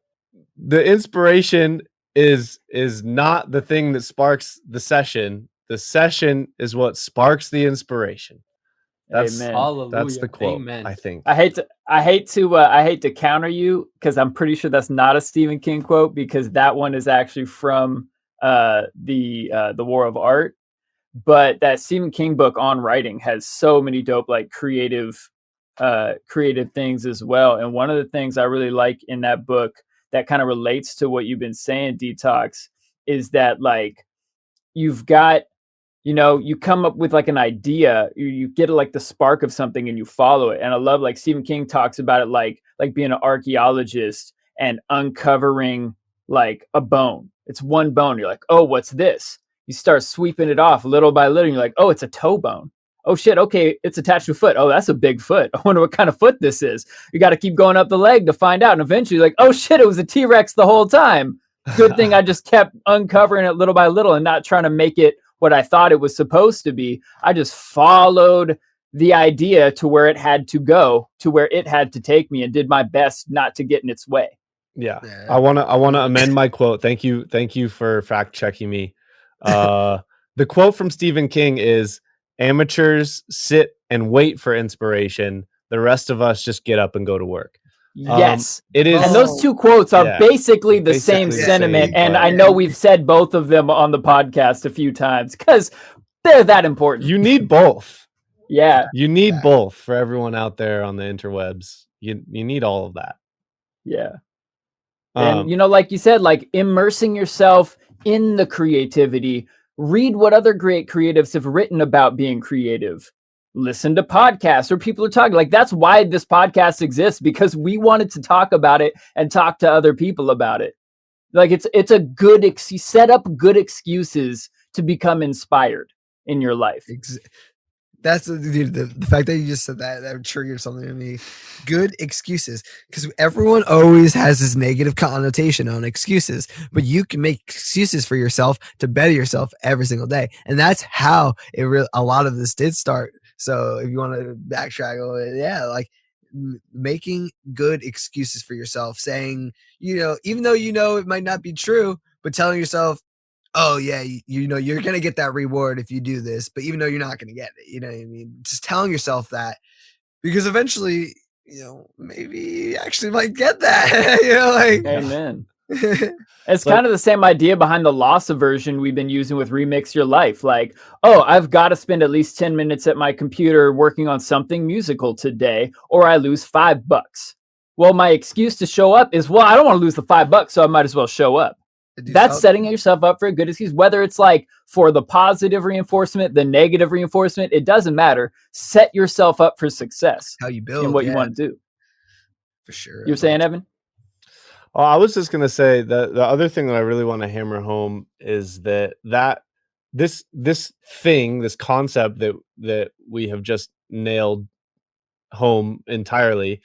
inspiration is not the thing that sparks the session. The session is what sparks the inspiration. That's Amen. Hallelujah. that's the quote. Amen. I think. I hate to counter you because I'm pretty sure that's not a Stephen King quote, because that one is actually from the War of Art. But that Stephen King book on writing has so many dope, like creative things as well. And one of the things I really like in that book that kind of relates to what you've been saying, Detox, is that like you've got, you come up with like an idea, you get like the spark of something and you follow it. And I love, like Stephen King talks about it like being an archaeologist and uncovering like a bone. It's one bone. You're like, oh, what's this? You start sweeping it off little by little. And you're like, oh, it's a toe bone. Oh shit, okay, it's attached to a foot. Oh, that's a big foot. I wonder what kind of foot this is. You got to keep going up the leg to find out. And eventually, like, oh shit, it was a T-Rex the whole time. Good thing I just kept uncovering it little by little and not trying to make it what I thought it was supposed to be. I just followed the idea to where it had to go, to where it had to take me, and did my best not to get in its way. Yeah. I wanna amend my quote. Thank you for fact checking me. The quote from Stephen King is, "Amateurs sit and wait for inspiration. The rest of us just get up and go to work." Yes. It is. And those two quotes are basically the same basically the sentiment. same, And but- I know we've said both of them on the podcast a few times because they're that important. You need both. Yeah. You need both for everyone out there on the interwebs. You need all of that. Yeah. And, like you said, like immersing yourself in the creativity. Read what other great creatives have written about being creative. Listen to podcasts where people are talking. Like, that's why this podcast exists, because we wanted to talk about it and talk to other people about it. Like, it's a good set up good excuses to become inspired in your life. That's the fact that you just said that triggered something in me. Good excuses, because everyone always has this negative connotation on excuses, but you can make excuses for yourself to better yourself every single day, and that's how a lot of this did start. So if you want to backtrack a little bit, like making good excuses for yourself, saying, even though it might not be true, but telling yourself, oh yeah, you're gonna get that reward if you do this, but even though you're not gonna get it, you know what I mean? Just telling yourself that, because eventually, maybe you actually might get that. Amen. It's kind of the same idea behind the loss aversion we've been using with Remix Your Life. Like, oh, I've got to spend at least 10 minutes at my computer working on something musical today, or I lose $5. Well, my excuse to show up is, well, I don't want to lose the $5, so I might as well show up. That's setting yourself up for a good excuse, whether it's like for the positive reinforcement, the negative reinforcement, it doesn't matter. Set yourself up for success. How you build and what you want to do. For sure. You were saying, Evan? Oh, I was just gonna say that the other thing that I really want to hammer home is that this concept that we have just nailed home entirely,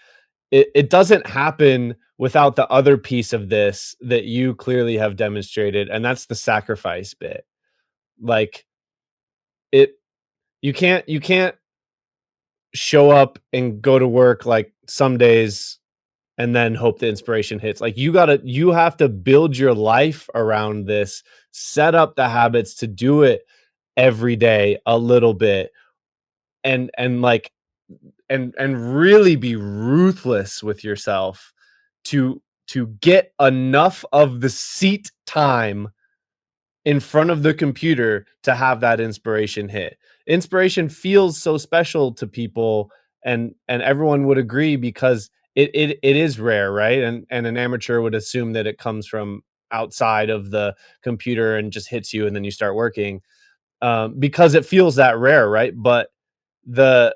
it doesn't happen without the other piece of this that you clearly have demonstrated, and that's the sacrifice bit. Like, you can't show up and go to work like some days and then hope the inspiration hits. Like, you have to build your life around this, set up the habits to do it every day a little bit, and really be ruthless with yourself to get enough of the seat time in front of the computer to have that inspiration hit. Inspiration feels so special to people, and everyone would agree, because it is rare, right? And an amateur would assume that it comes from outside of the computer and just hits you and then you start working, because it feels that rare, right? But the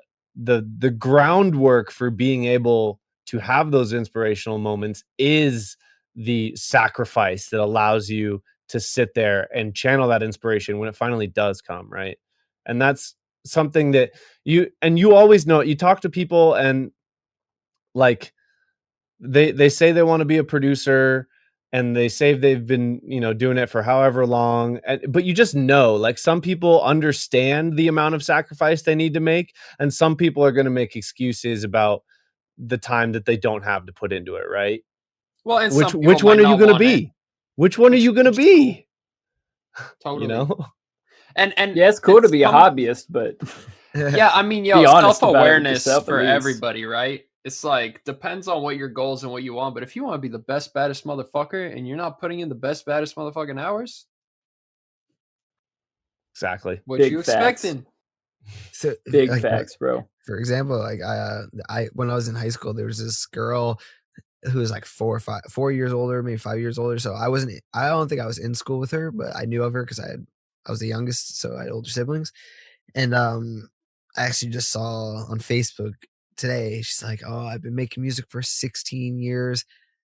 groundwork for being able to have those inspirational moments is the sacrifice that allows you to sit there and channel that inspiration when it finally does come, right? And that's something that you always know. You talk to people and like they say they want to be a producer, and they say they've been doing it for however long, but you just know, like, some people understand the amount of sacrifice they need to make, and some people are going to make excuses about the time that they don't have to put into it, right? Well, and which one are you going to be? Which one are you going to be? Totally. And yeah, it's cool to be a hobbyist, but yeah, I mean, be honest self-awareness yourself, for everybody, right? It's like, depends on what your goals and what you want. But if you want to be the best, baddest motherfucker and you're not putting in the best, baddest motherfucking hours, exactly, what Big you facts. expecting? So, Big facts, bro. For example, like I when I was in high school, there was this girl who was like 4 years older, maybe 5 years older. So I don't think I was in school with her, but I knew of her because I was the youngest, so I had older siblings. And I actually just saw on Facebook today, she's like, oh, I've been making music for 16 years.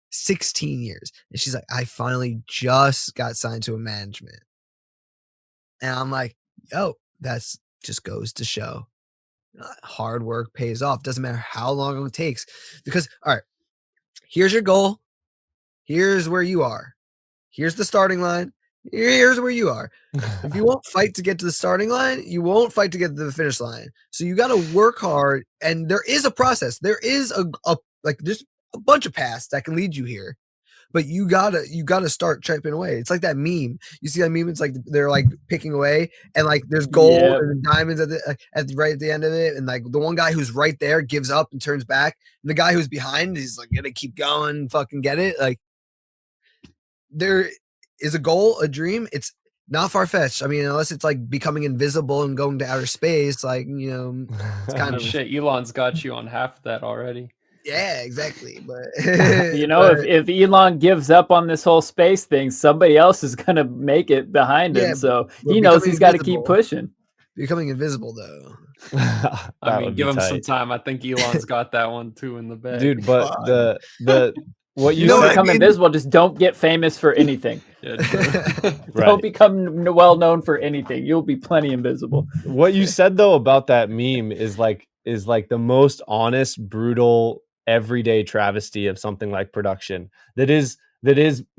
16 years. And she's like, I finally just got signed to a management. And I'm like, yo, that's just goes to show hard work pays off. Doesn't matter how long it takes. Because, all right, here's your goal. Here's where you are. Here's the starting line. Here's where you are. If you won't fight to get to the starting line, you won't fight to get to the finish line. So you got to work hard. And there is a process. There is there's a bunch of paths that can lead you here. But you gotta start chipping away. It's like that meme. You see that meme? It's like they're like picking away, and like there's gold and diamonds right at the end of it. And like the one guy who's right there gives up and turns back, and the guy who's behind is like gonna keep going, fucking get it. Like there is a goal, a dream. It's not far fetched. I mean, unless it's like becoming invisible and going to outer space, like it's kind of shit. Elon's got you on half of that already. Yeah, exactly. But if Elon gives up on this whole space thing, somebody else is gonna make it behind him. So he knows he's got to keep pushing. Becoming invisible, though. I mean, give him some time. I think Elon's got that one too in the bag, dude. But the what you don't become invisible. Just don't get famous for anything. Don't become well known for anything. You'll be plenty invisible. What you said though about that meme is like the most honest, brutal, everyday travesty of something like production that is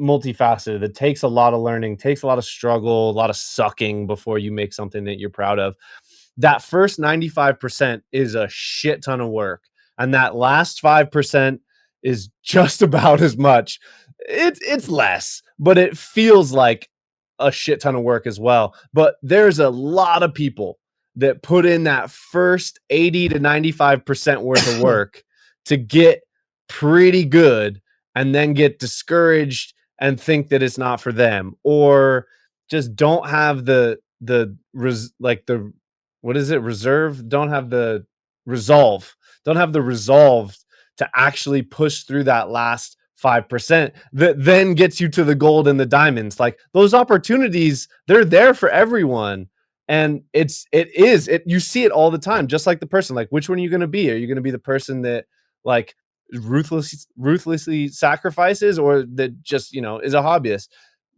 multifaceted, that takes a lot of learning, takes a lot of struggle, a lot of sucking before you make something that you're proud of. That first 95% is a shit ton of work, and that last 5% is just about as much. It's less, but it feels like a shit ton of work as well. But there's a lot of people that put in that first 80 to 95% worth of work to get pretty good, and then get discouraged and think that it's not for them, or just don't have the resolve to actually push through that last 5% that then gets you to the gold and the diamonds. Like those opportunities, they're there for everyone. And you see it all the time, just like the person, like, which one are you going to be? Are you going to be the person that like ruthlessly sacrifices, or that just, is a hobbyist?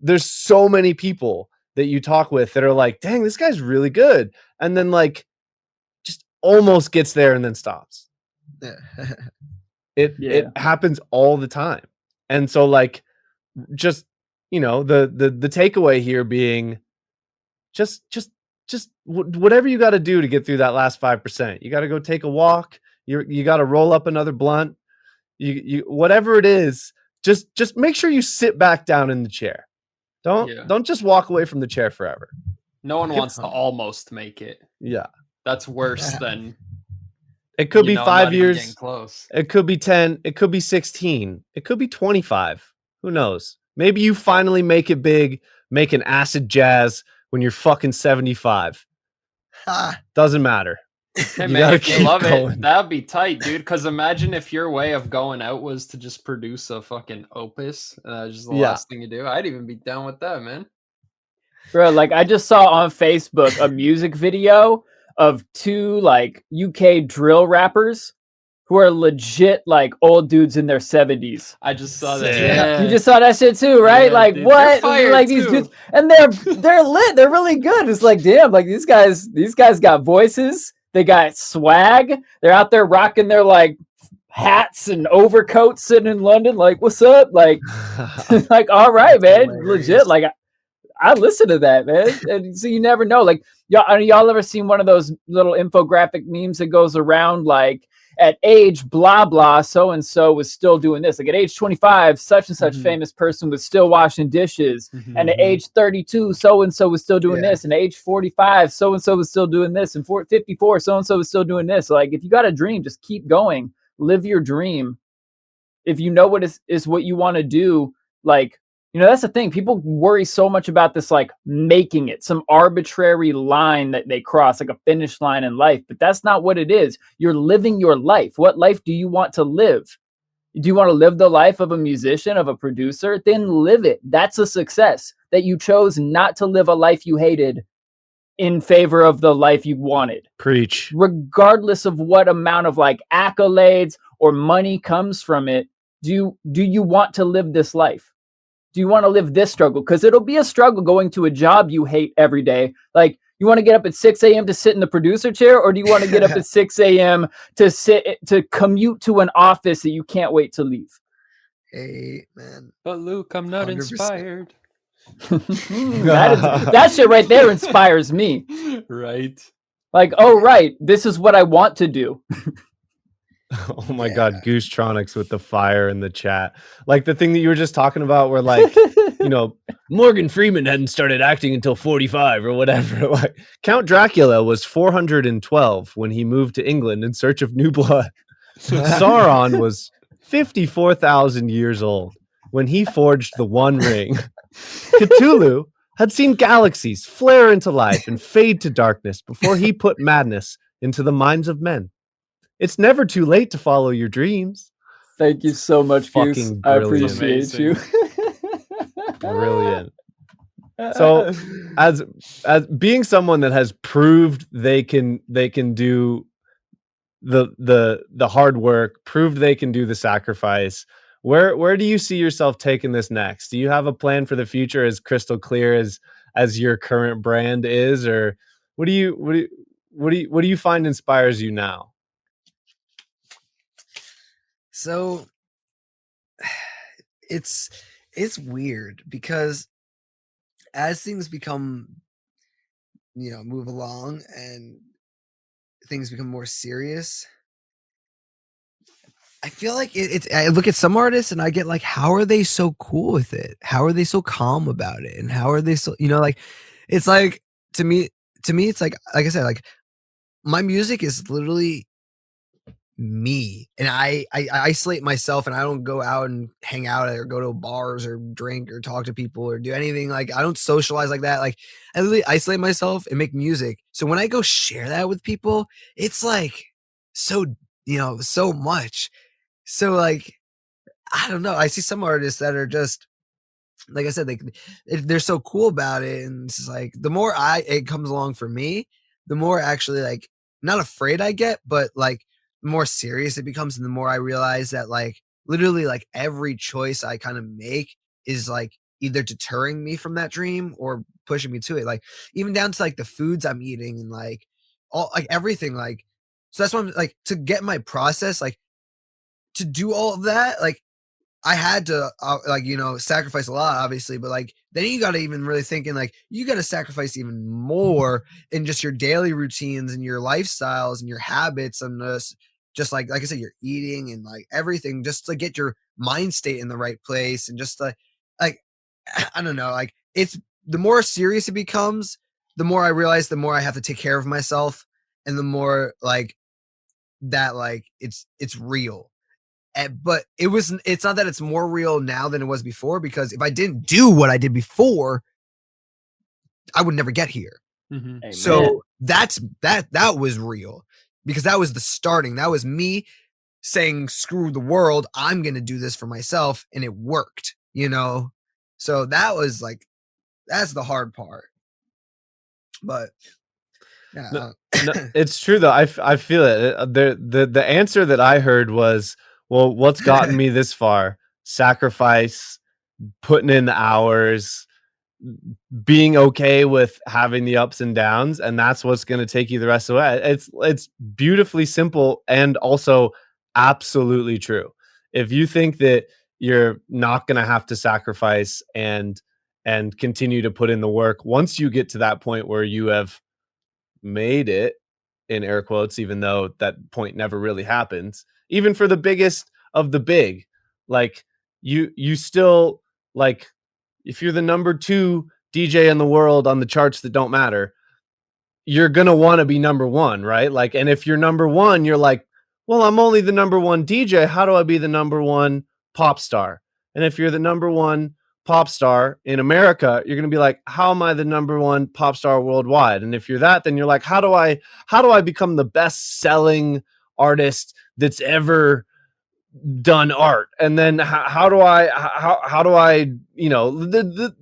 There's so many people that you talk with that are like, dang, this guy's really good. And then like just almost gets there and then stops. It happens all the time. And so like, just, the takeaway here being just whatever you got to do to get through that last 5%. You got to go take a walk. You got to roll up another blunt. You whatever it is, just make sure you sit back down in the chair. Don't just walk away from the chair forever. No one wants to almost make it. Yeah. That's worse than it could be 5 years. Close. It could be 10. It could be 16. It could be 25. Who knows? Maybe you finally make it big, making acid jazz when you're fucking 75. Doesn't matter. Hey man, if you love it, that'd be tight, dude. Because imagine if your way of going out was to just produce a fucking opus. Just the last thing you do. I'd even be down with that, man. Bro, like I just saw on Facebook a music video of two like UK drill rappers who are legit like old dudes in their 70s. I just saw that. Yeah. You just saw that shit too, right? Yeah, like dude, what? Like these dudes, and they're lit. They're really good. It's like, damn, like these guys got voices. They got swag. They're out there rocking their like hats and overcoats, sitting in London. Like, what's up? Like, like, all right, man, legit. Like, I listen to that, man. And so you never know. Like, y'all ever seen one of those little infographic memes that goes around like, at age blah blah, so and so was still doing this. Like at age 25, such and such famous person was still washing dishes, and at age 32, so and so was still doing this, and at age 45, so and so was still doing this, and 54, so and so was still doing this. So like, if you got a dream, just keep going, live your dream. If you know what is what you want to do, like, that's the thing. People worry so much about this, like making it some arbitrary line that they cross, like a finish line in life. But that's not what it is. You're living your life. What life do you want to live? Do you want to live the life of a musician, of a producer? Then live it. That's a success, that you chose not to live a life you hated in favor of the life you wanted. Preach. Regardless of what amount of like accolades or money comes from it, do you want to live this life? Do you want to live this struggle? Because it'll be a struggle going to a job you hate every day. Like, you want to get up at 6 a.m. to sit in the producer chair, or do you want to get up at 6 a.m. to commute to an office that you can't wait to leave? Hey, man. But Luke, I'm not 100%. inspired. That shit right there inspires me. Right. Like, oh, right, this is what I want to do. Oh my God, Goosetronics with the fire in the chat. Like the thing that you were just talking about where like, Morgan Freeman hadn't started acting until 45 or whatever. Like Count Dracula was 412 when he moved to England in search of new blood. Sauron was 54,000 years old when he forged the One Ring. Cthulhu had seen galaxies flare into life and fade to darkness before he put madness into the minds of men. It's never too late to follow your dreams. Thank you so much, Goose. Fucking I brilliant. appreciate you. Brilliant. So as being someone that has proved they can do the hard work, proved they can do the sacrifice, where do you see yourself taking this next? Do you have a plan for the future as crystal clear as your current brand is, or what do you find inspires you now? So it's weird because as things become, move along and things become more serious, I feel like I look at some artists and I get like, how are they so cool with it? How are they so calm about it? And how are they so, like, it's like, to me, it's like I said, like my music is literally me, and I isolate myself, and I don't go out and hang out or go to bars or drink or talk to people or do anything. Like, I don't socialize like that. Like, I literally isolate myself and make music. So when I go share that with people, it's like so so much. So like, I don't know, I see some artists that are just, like I said, they're so cool about it, and it's like the more it comes along for me, the more actually, like, not afraid I get, but like the more serious it becomes, and the more I realize that like literally like every choice I kind of make is like either deterring me from that dream or pushing me to it. Like even down to like the foods I'm eating and like all like everything. Like, so that's why I'm like, to get my process, like to do all of that, like I had to sacrifice a lot, obviously, but like then you got to even really thinking like you got to sacrifice even more in just your daily routines and your lifestyles and your habits, and just like I said, your eating and like everything, just to get your mind state in the right place, and just like I don't know, like it's the more serious it becomes, the more I realize the more I have to take care of myself, and the more like that like it's real. But it's not that it's more real now than it was before, because if I didn't do what I did before, I would never get here. Mm-hmm. So that was real, because that was the starting. That was me saying, screw the world, I'm going to do this for myself. And it worked, So that was like, that's the hard part. But yeah. No, it's true though. I feel it. The answer that I heard was, well, what's gotten me this far? Sacrifice, putting in the hours, being okay with having the ups and downs, and that's what's going to take you the rest of the way. It's beautifully simple and also absolutely true. If you think that you're not going to have to sacrifice and continue to put in the work, once you get to that point where you have made it, in air quotes, even though that point never really happens, even for the biggest of the big, like you still, like, if you're the number 2 DJ in the world on the charts that don't matter, you're gonna want to be number 1, right? Like, and if you're number 1, you're like, well, I'm only the number 1 DJ, how do I be the number 1 pop star? And if you're the number 1 pop star in America, you're going to be like, how am I the number 1 pop star worldwide? And if you're that, then you're like, how do I become the best selling artist that's ever done art? And then how do I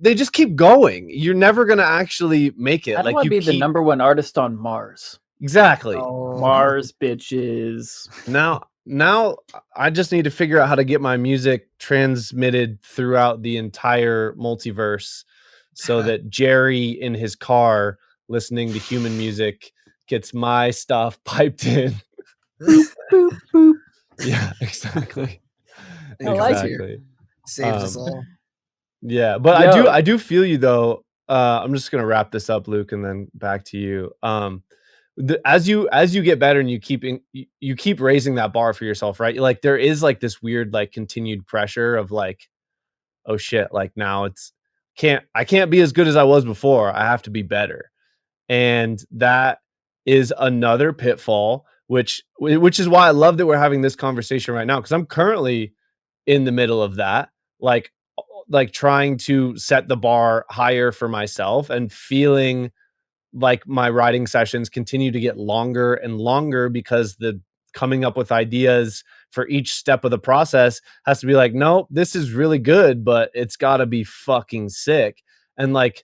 they just keep going. You're never going to actually make it. I don't want to be the number 1 artist on Mars. Exactly. Mars bitches. Now now I just need to figure out how to get my music transmitted throughout the entire multiverse so that Jerry in his car listening to human music gets my stuff piped in. Boop, boop. Yeah, exactly. I like it. Exactly. Saves us all. Yeah, but Yo. I do feel you though. I'm just gonna wrap this up, Luke, and then back to you. As you get better and you keep raising that bar for yourself, right? Like there is like this weird like continued pressure of like, oh shit, like now I can't be as good as I was before. I have to be better. And that is another pitfall, which is why I love that we're having this conversation right now, because I'm currently in the middle of that, like trying to set the bar higher for myself and feeling like my writing sessions continue to get longer and longer because the coming up with ideas for each step of the process has to be like, no, this is really good, but it's got to be fucking sick. And like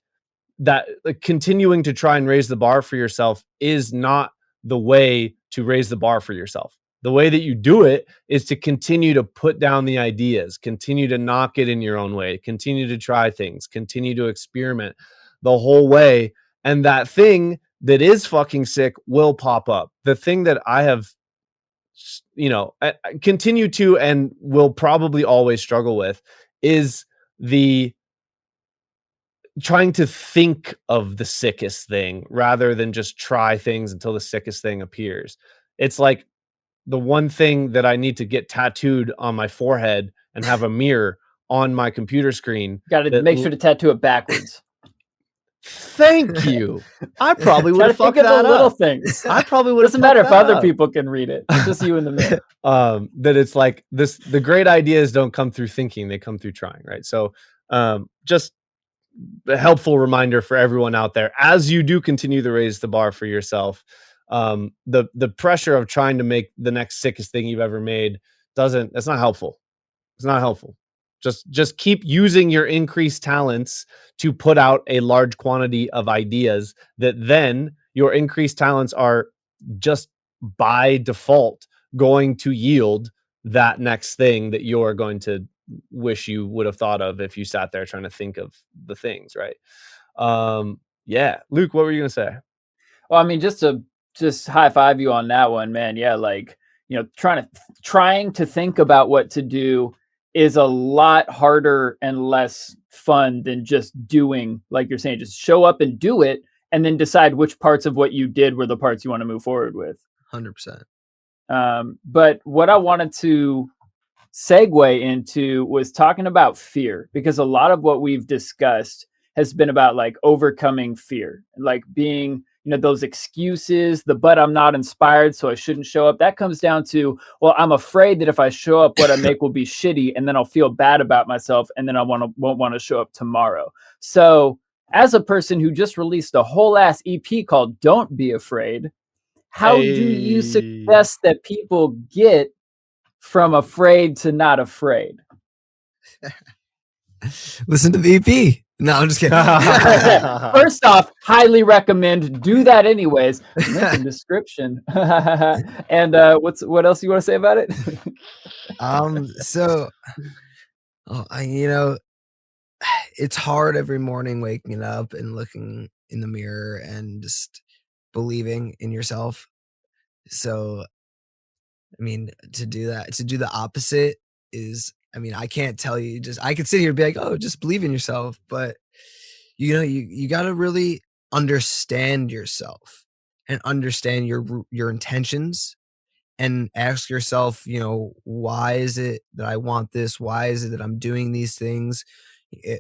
that, like, continuing to try and raise the bar for yourself is not the way to raise the bar for yourself. The way that you do it is to continue to put down the ideas, continue to knock it in your own way, continue to try things, continue to experiment the whole way. And that thing that is fucking sick will pop up. The thing that I have, continue to and will probably always struggle with is the trying to think of the sickest thing rather than just try things until the sickest thing appears. It's like the one thing that I need to get tattooed on my forehead and have a mirror on my computer screen. Got to make sure to tattoo it backwards. Thank you. I probably would have fucked think of that the little up. things. I probably would have. Doesn't matter if other people can read it. It's just you in the mirror. That it's like this. The great ideas don't come through thinking; they come through trying. Right. So, just a helpful reminder for everyone out there as you do continue to raise the bar for yourself. The pressure of trying to make the next sickest thing you've ever made that's not helpful. It's not helpful. Just keep using your increased talents to put out a large quantity of ideas that then your increased talents are just by default going to yield that next thing that you're going to wish you would have thought of if you sat there trying to think of the things, right? Yeah. Luke, what were you going to say? Well, I mean, just high five you on that one, man. Yeah, like, trying to think about what to do is a lot harder and less fun than just doing, like you're saying, just show up and do it and then decide which parts of what you did were the parts you want to move forward with. 100%. But what I wanted to segue into was talking about fear, because a lot of what we've discussed has been about like overcoming fear, like being, those excuses, but I'm not inspired, so I shouldn't show up. That comes down to, well, I'm afraid that if I show up, what I make will be shitty, and then I'll feel bad about myself, and then I won't want to show up tomorrow. So as a person who just released a whole ass EP called Don't Be Afraid, how do you suggest that people get from afraid to not afraid? Listen to the EP. No, I'm just kidding. First off, highly recommend. Do that anyways. Link in description. And what else you want to say about it? It's hard every morning waking up and looking in the mirror and just believing in yourself. So, I mean, to do the opposite is, I can't tell you, I could sit here and be like, oh, just believe in yourself. But, you got to really understand yourself and understand your intentions and ask yourself, why is it that I want this? Why is it that I'm doing these things?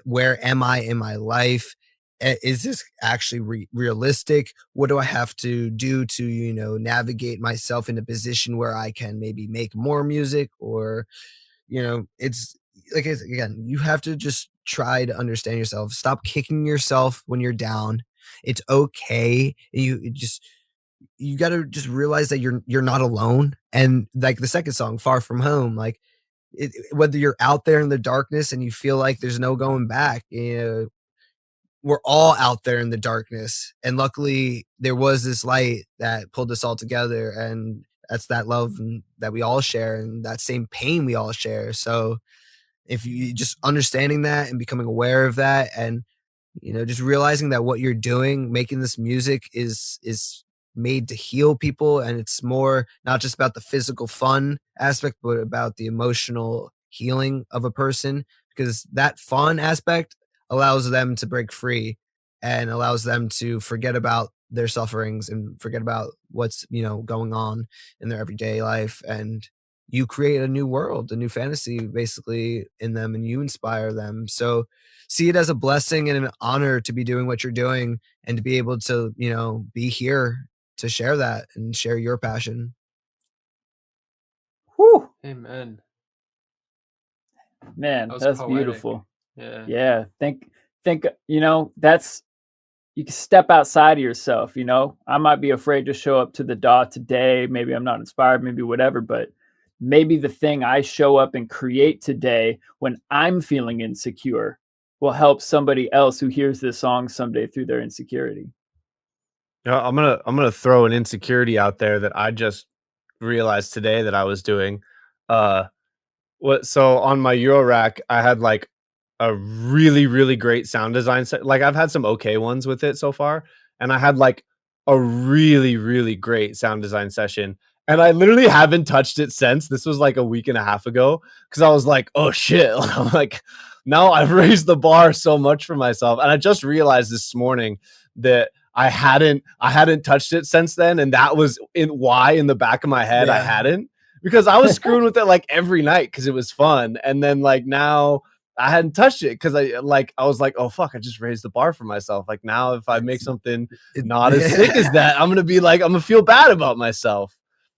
Where am I in my life? Is this actually realistic? What do I have to do to, navigate myself in a position where I can maybe make more music? Or, it's like, again, you have to just try to understand yourself. Stop kicking yourself when you're down. It's okay. You got to just realize that you're not alone. And like the second song, Far From Home, like whether you're out there in the darkness and you feel like there's no going back, we're all out there in the darkness. And luckily there was this light that pulled us all together. And that's that love that we all share and that same pain we all share. So if you just understanding that and becoming aware of that, and just realizing that what you're doing, making this music is made to heal people, and it's more not just about the physical fun aspect, but about the emotional healing of a person, because that fun aspect allows them to break free and allows them to forget about their sufferings and forget about what's going on in their everyday life, and you create a new world, a new fantasy basically in them, and you inspire them. So see it as a blessing and an honor to be doing what you're doing and to be able to, be here to share that and share your passion. Whew, Amen. man, That was that's poetic. beautiful. Yeah. Yeah, think that's, you can step outside of yourself. I might be afraid to show up to the DAW today. Maybe I'm not inspired, maybe whatever, but maybe the thing I show up and create today when I'm feeling insecure will help somebody else who hears this song someday through their insecurity. I'm gonna throw an insecurity out there that I just realized today that I was doing. So on my Eurorack, I had like a really, really great sound design set. Like I've had some okay ones with it so far, and I had like a really, really great sound design session. And I literally haven't touched it since. This was like a week and a half ago because I was like, oh shit. I'm like, now I've raised the bar so much for myself. And I just realized this morning that I hadn't touched it since then. And that was why in the back of my head I Yeah. hadn't, because I was screwing with it like every night because it was fun. And then like now I hadn't touched it because I was like, oh fuck, I just raised the bar for myself. Like now if I make something not as sick as that, I'm gonna feel bad about myself.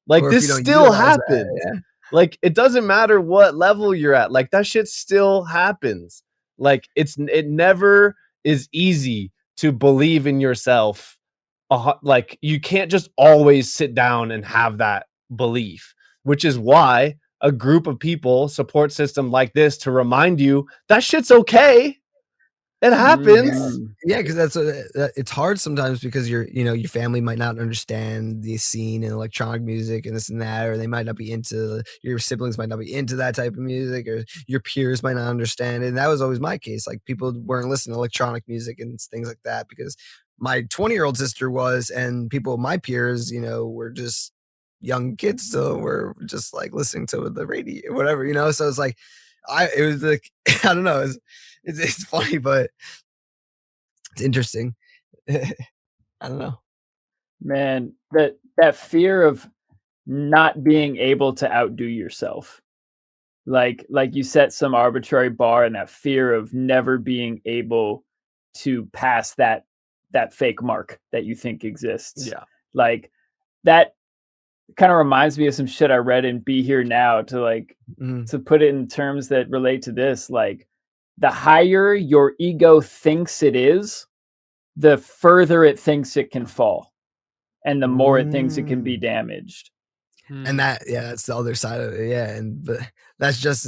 Like Or if you this don't still utilize that, happens. yeah. Like it doesn't matter what level you're at. Like that shit still happens. Like it never is easy to believe in yourself. Like you can't just always sit down and have that belief, which is why a group of people, support system like this, to remind you that shit's okay. It happens. Mhm. Yeah, because it's hard sometimes because your family might not understand the scene in electronic music and this and that, or they might not be into your siblings might not be into that type of music, or your peers might not understand it. And that was always my case. Like people weren't listening to electronic music and things like that because my 20-year-old sister was, and people my peers, were just young kids still were just like listening to the radio, whatever. So it's like it was like I don't know. It's funny, but it's interesting. I don't know. Man, that fear of not being able to outdo yourself. Like you set some arbitrary bar, and that fear of never being able to pass that fake mark that you think exists. Yeah. Like that kind of reminds me of some shit I read in Be Here Now to put it in terms that relate to this. Like the higher your ego thinks it is, the further it thinks it can fall, and the more it thinks it can be damaged. And that's the other side of it. Yeah. But that's just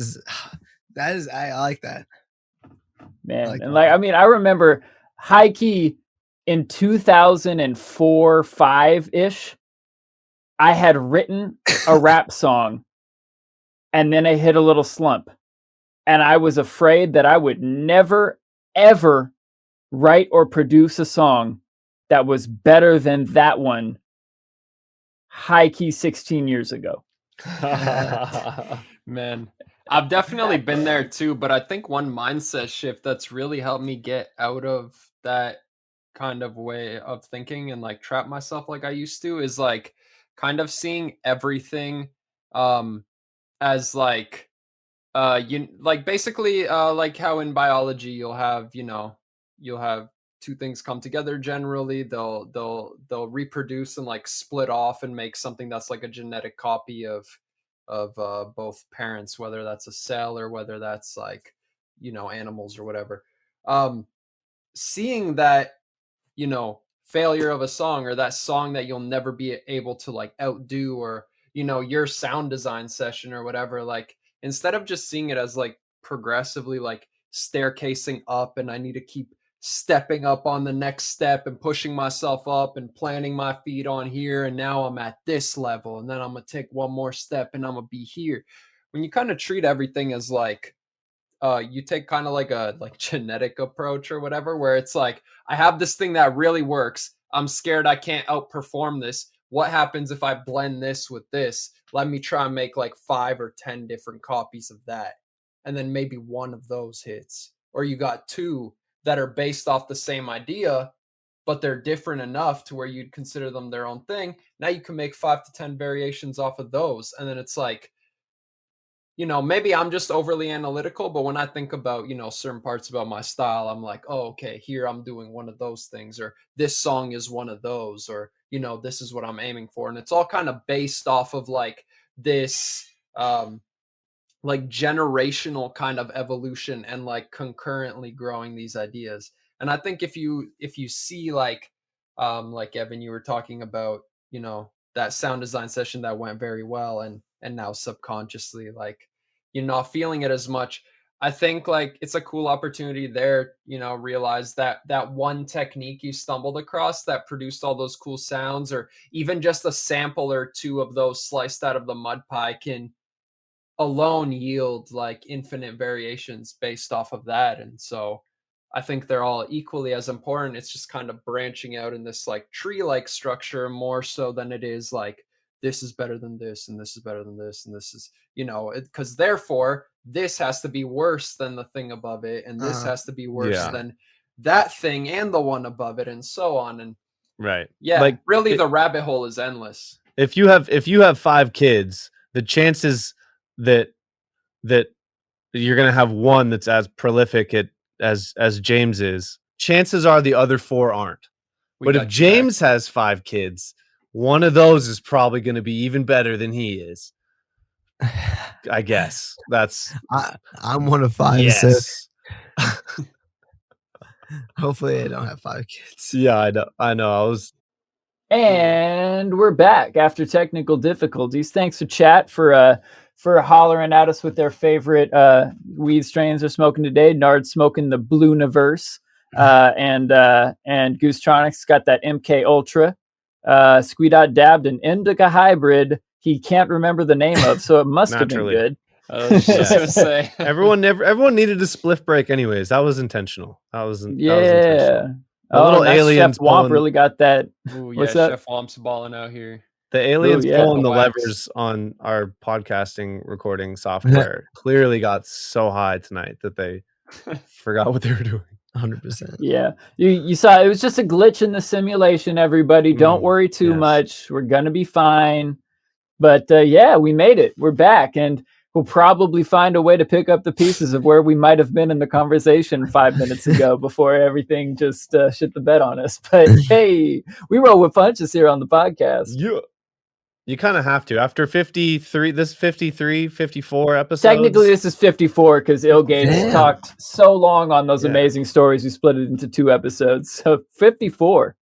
as I like that. Man. like And that. I mean, I remember high key in 2004, 5-ish, I had written a rap song, and then I hit a little slump. And I was afraid that I would never, ever write or produce a song that was better than that one high key 16 years ago. Man, I've definitely been there too, but I think one mindset shift that's really helped me get out of that kind of way of thinking and like trap myself like I used to is like kind of seeing everything as like you like basically like how in biology you'll have two things come together. Generally they'll reproduce and like split off and make something that's like a genetic copy of both parents, whether that's a cell or whether that's like animals or whatever. Seeing that failure of a song, or that song that you'll never be able to like outdo, or your sound design session or whatever, like instead of just seeing it as like progressively like staircasing up and I need to keep stepping up on the next step and pushing myself up and planting my feet on here. And now I'm at this level. And then I'm going to take one more step and I'm going to be here. When you kind of treat everything as like, you take kind of like a genetic approach or whatever, where it's like, I have this thing that really works. I'm scared I can't outperform this. What happens if I blend this with this? Let me try and make like 5 or 10 different copies of that. And then maybe one of those hits. Or you got 2 that are based off the same idea, but they're different enough to where you'd consider them their own thing. Now you can make 5 to 10 variations off of those. And then it's like, you know, maybe I'm just overly analytical, but when I think about, you know, certain parts about my style, I'm like, oh, okay, here I'm doing one of those things, or this song is one of those, or, you know, this is what I'm aiming for. And it's all kind of based off of like this, like generational kind of evolution and like concurrently growing these ideas. And I think if you see like Evan, you were talking about, you know, that sound design session that went very well, and now subconsciously like you're not feeling it as much. I think like it's a cool opportunity there, you know, realize that that one technique you stumbled across that produced all those cool sounds, or even just a sample or 2 of those sliced out of the mud pie, can alone yield like infinite variations based off of that. And so I think they're all equally as important. It's just kind of branching out in this like tree-like structure more so than it is like this is better than this and this is better than this and this is, you know, because therefore this has to be worse than the thing above it, and this has to be worse than that thing and the one above it, and so on. And yeah, like really the rabbit hole is endless. If you have 5 kids, the chances that you're going to have one that's as prolific as James is, chances are the other 4 aren't. But if James has 5 kids, one of those is probably going to be even better than he is. I guess that's I'm one of 5. Yes. So hopefully I don't have 5 kids. Yeah, I know. And we're back after technical difficulties. Thanks to chat for hollering at us with their favorite weed strains they're smoking today. Nard's smoking the Blue Universe, and Goosetronic's got that MK Ultra. Squeedot dabbed an indica hybrid he can't remember the name of, so it must have been good. I was just gonna say, everyone needed a spliff break anyways. That was intentional. That was intentional. Little aliens Chef Womp really got that. Ooh, yeah, Chef Womp's balling out here. The aliens pulling the levers on our podcasting recording software clearly got so high tonight that they forgot what they were doing. 100%. Yeah, you saw it was just a glitch in the simulation. Everybody, don't worry too much. We're gonna be fine. But yeah, we made it. We're back, and we'll probably find a way to pick up the pieces of where we might have been in the conversation 5 minutes ago before everything just shit the bed on us. But hey, we roll with punches here on the podcast. Yeah. You kind of have to. After 53, 54 episodes. Technically, this is 54 because Ilgate talked so long on those amazing stories. We split it into 2 episodes. So 54.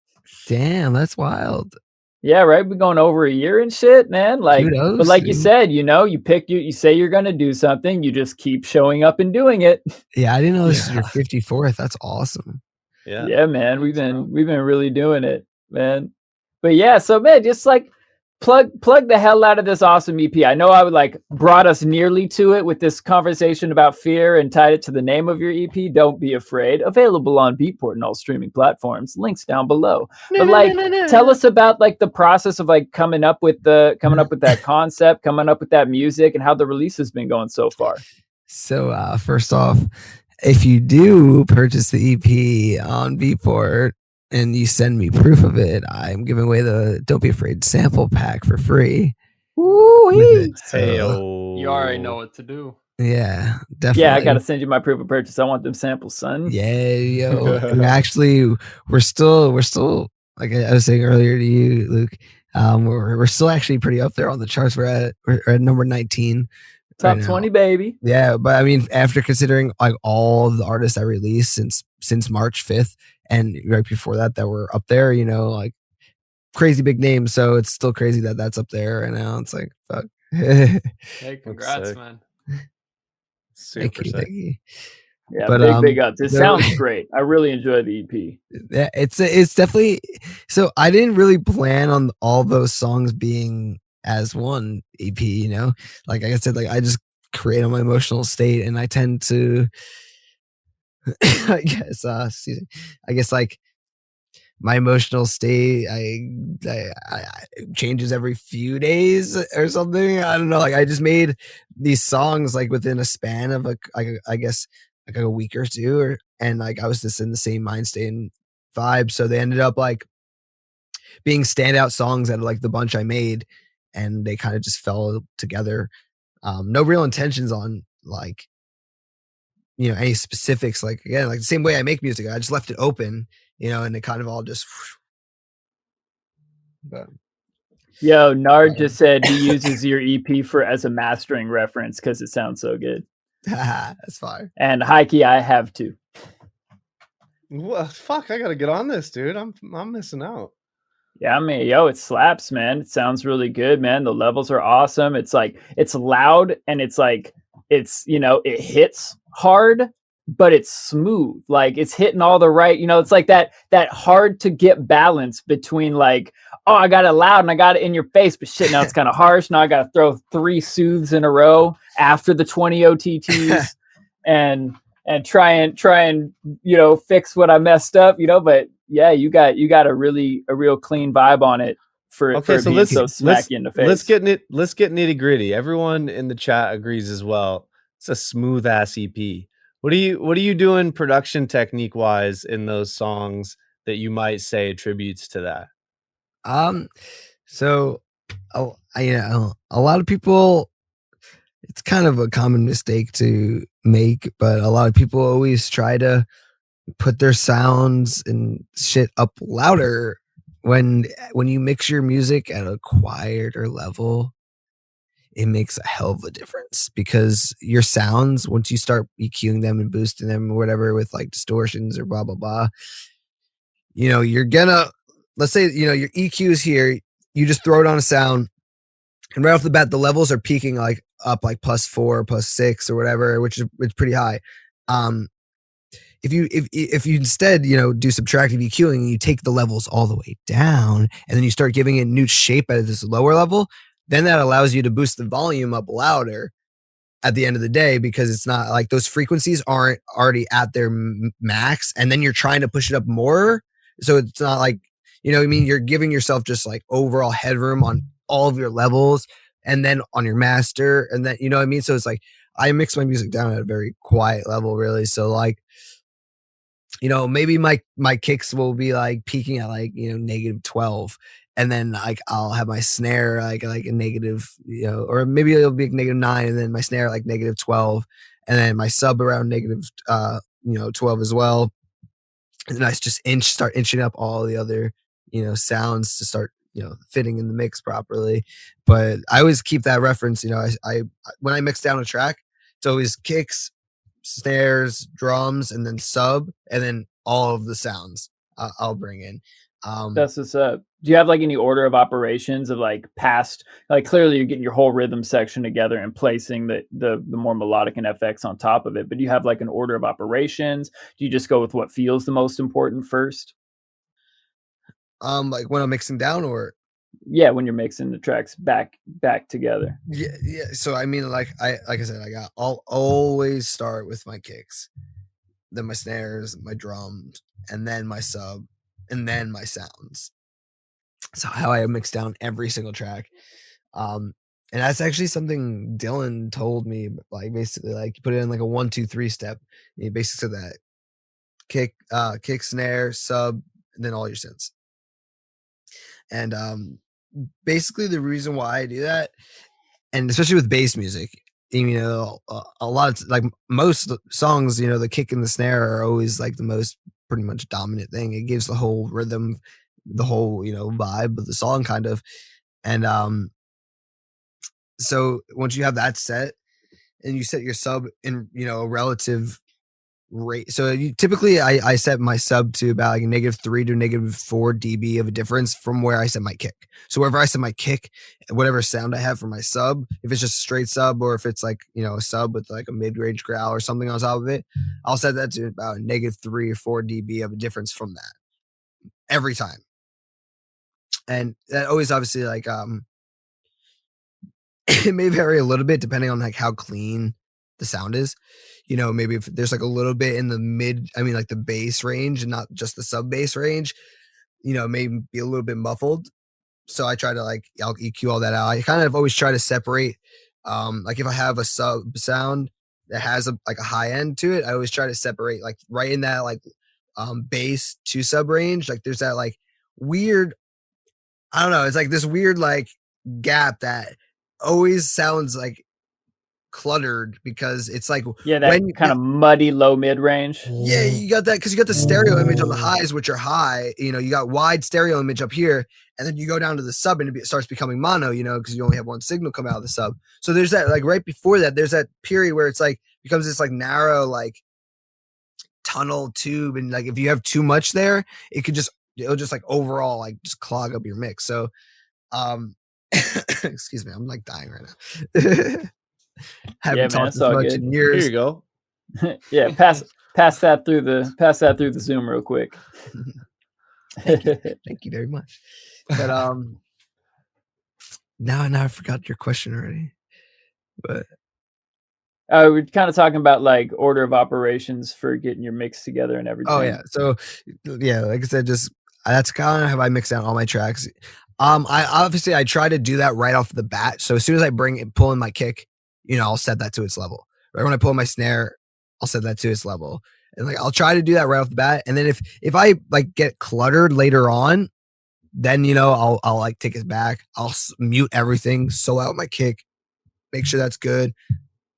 Damn, that's wild. Yeah, right. We're going over a year and shit, man. Like, but like you said, you know, you say you're going to do something, you just keep showing up and doing it. Yeah, I didn't know this is your 54th. That's awesome. Yeah, man. We've been really doing it, man. But yeah, so man, just like plug the hell out of this awesome EP. I know I would like brought us nearly to it with this conversation about fear and tied it to the name of your EP. Don't be afraid. Available on Beatport and all streaming platforms. Links down below. But like, tell us about like the process of like coming up with that concept, coming up with that music, and how the release has been going so far. So first off, if you do purchase the EP on Beatport and you send me proof of it, I'm giving away the Don't Be Afraid sample pack for free. Woo-wee. You already know what to do. Yeah, definitely. Yeah, I gotta send you my proof of purchase. I want them samples, son. Yeah, yo. And actually, we're still like I was saying earlier to you, Luke. We're still actually pretty up there on the charts. We're at number 19. Top 20, baby. Yeah, but I mean, after considering like all the artists I released since March 5th, and right before that were up there, you know, like crazy big names. So it's still crazy that that's up there right now. It's like, fuck. Hey, congrats, man. Thank you. Yeah, But big ups. It no- sounds great. I really enjoy the EP. Yeah, it's definitely. So I didn't really plan on all those songs being as one EP. You know, like I said, like I just create on my emotional state, and I tend to, I guess, excuse me, I guess like my emotional state, it changes every few days or something. I don't know. Like I just made these songs like within a span of I guess like a week or two, and like I was just in the same mind state and vibe. So they ended up like being standout songs out of like the bunch I made, and they kind of just fell together. No real intentions on like any specifics. Like again, like the same way I make music, I just left it open, and it kind of all just. But Yo, Nard just said he uses your EP as a mastering reference because it sounds so good. that's fire. And Heike, I have too. Well, fuck, I gotta get on this, dude. I'm missing out. Yeah, I mean, yo, it slaps, man. It sounds really good, man. The levels are awesome. It's like it's loud and it's like it hits hard, but it's smooth. Like it's hitting all the right, it's like that hard to get balance between like, oh, I got it loud and I got it in your face, but shit, now it's kind of harsh. Now I got to throw 3 soothes in a row after the 20 OTTs and try and fix what I messed up, but yeah, you got a real clean vibe on it for So being so smack you in the face. Let's get nitty gritty. Everyone in the chat agrees as well. It's a smooth ass EP. What are you doing production technique wise in those songs that you might say attributes to that? So a lot of people, it's kind of a common mistake to make, but a lot of people always try to put their sounds and shit up louder when you mix your music at a quieter level. It makes a hell of a difference because your sounds, once you start EQing them and boosting them or whatever with like distortions or blah blah blah, you're gonna, let's say your EQ is here, you just throw it on a sound, and right off the bat the levels are peaking like up like +4 +6 or whatever, which is it's pretty high. If you instead do subtractive EQing and you take the levels all the way down and then you start giving it new shape at this lower level, then that allows you to boost the volume up louder at the end of the day, because it's not like those frequencies aren't already at their max and then you're trying to push it up more. So it's not like, what I mean, you're giving yourself just like overall headroom on all of your levels and then on your master, and then what I mean. So it's like I mix my music down at a very quiet level, really. So like, maybe my kicks will be like peaking at like -12, and then like I'll have my snare like a negative, or maybe it'll be -9, and then my snare like -12, and then my sub around -12 as well. And then I just start inching up all the other sounds to start fitting in the mix properly. But I always keep that reference. I when I mix down a track, it's always kicks, snares, drums, and then sub, and then all of the sounds I'll bring in. That's what's up. Do you have like any order of operations of like past, like clearly you're getting your whole rhythm section together and placing the more melodic and FX on top of it, but do you have like an order of operations? Do you just go with what feels the most important first? Like when I'm mixing down, or yeah, when you're mixing the tracks back together. Yeah. So I mean, like I said, I'll always start with my kicks, then my snares, my drums, and then my sub, and then my sounds. So how I mix down every single track. And that's actually something Dylan told me, like basically like you put it in like a 1 2 3 step. You basically said that kick, snare, sub, and then all your synths. And basically the reason why I do that, and especially with bass music, a lot of like most songs, the kick and the snare are always like the most pretty much dominant thing. It gives the whole rhythm, the whole vibe of the song kind of. And so once you have that set and you set your sub in a relative rate. So typically I set my sub to about like -3 to -4 dB of a difference from where I set my kick. So wherever I set my kick, whatever sound I have for my sub, if it's just a straight sub or if it's like, a sub with like a mid-range growl or something on top of it, I'll set that to about -3 or 4 dB of a difference from that every time. And that always obviously like it may vary a little bit depending on like how clean the sound is. Maybe if there's like a little bit in the like the bass range and not just the sub bass range, maybe be a little bit muffled. So I try to I'll EQ all that out. I kind of always try to separate, like if I have a sub sound that has a high end to it, I always try to separate like right in that bass to sub range. Like there's that weird, I don't know. It's like this weird gap that always sounds like cluttered because it's like that kind of muddy low mid range. Yeah, you got that because you got the stereo image on the highs, which are high. You got wide stereo image up here, and then you go down to the sub and it starts becoming mono. Because you only have one signal come out of the sub. So there's that right before that, there's that period where it's becomes this narrow tunnel tube, and if you have too much there, it'll just overall just clog up your mix. So excuse me, I'm dying right now. Haven't talked as much in years. Here you go. Yeah, pass that through the Zoom real quick. Thank you very much. But now I forgot your question already. But we're kind of talking about order of operations for getting your mix together and everything. Oh yeah, so yeah, like I said, just that's kind of how I mix out all my tracks. I try to do that right off the bat. So as soon as I pull in my kick, I'll set that to its level. Right when I pull in my snare, I'll set that to its level. And I'll try to do that right off the bat. And then if I get cluttered later on, then I'll take it back. I'll mute everything, solo out my kick, make sure that's good,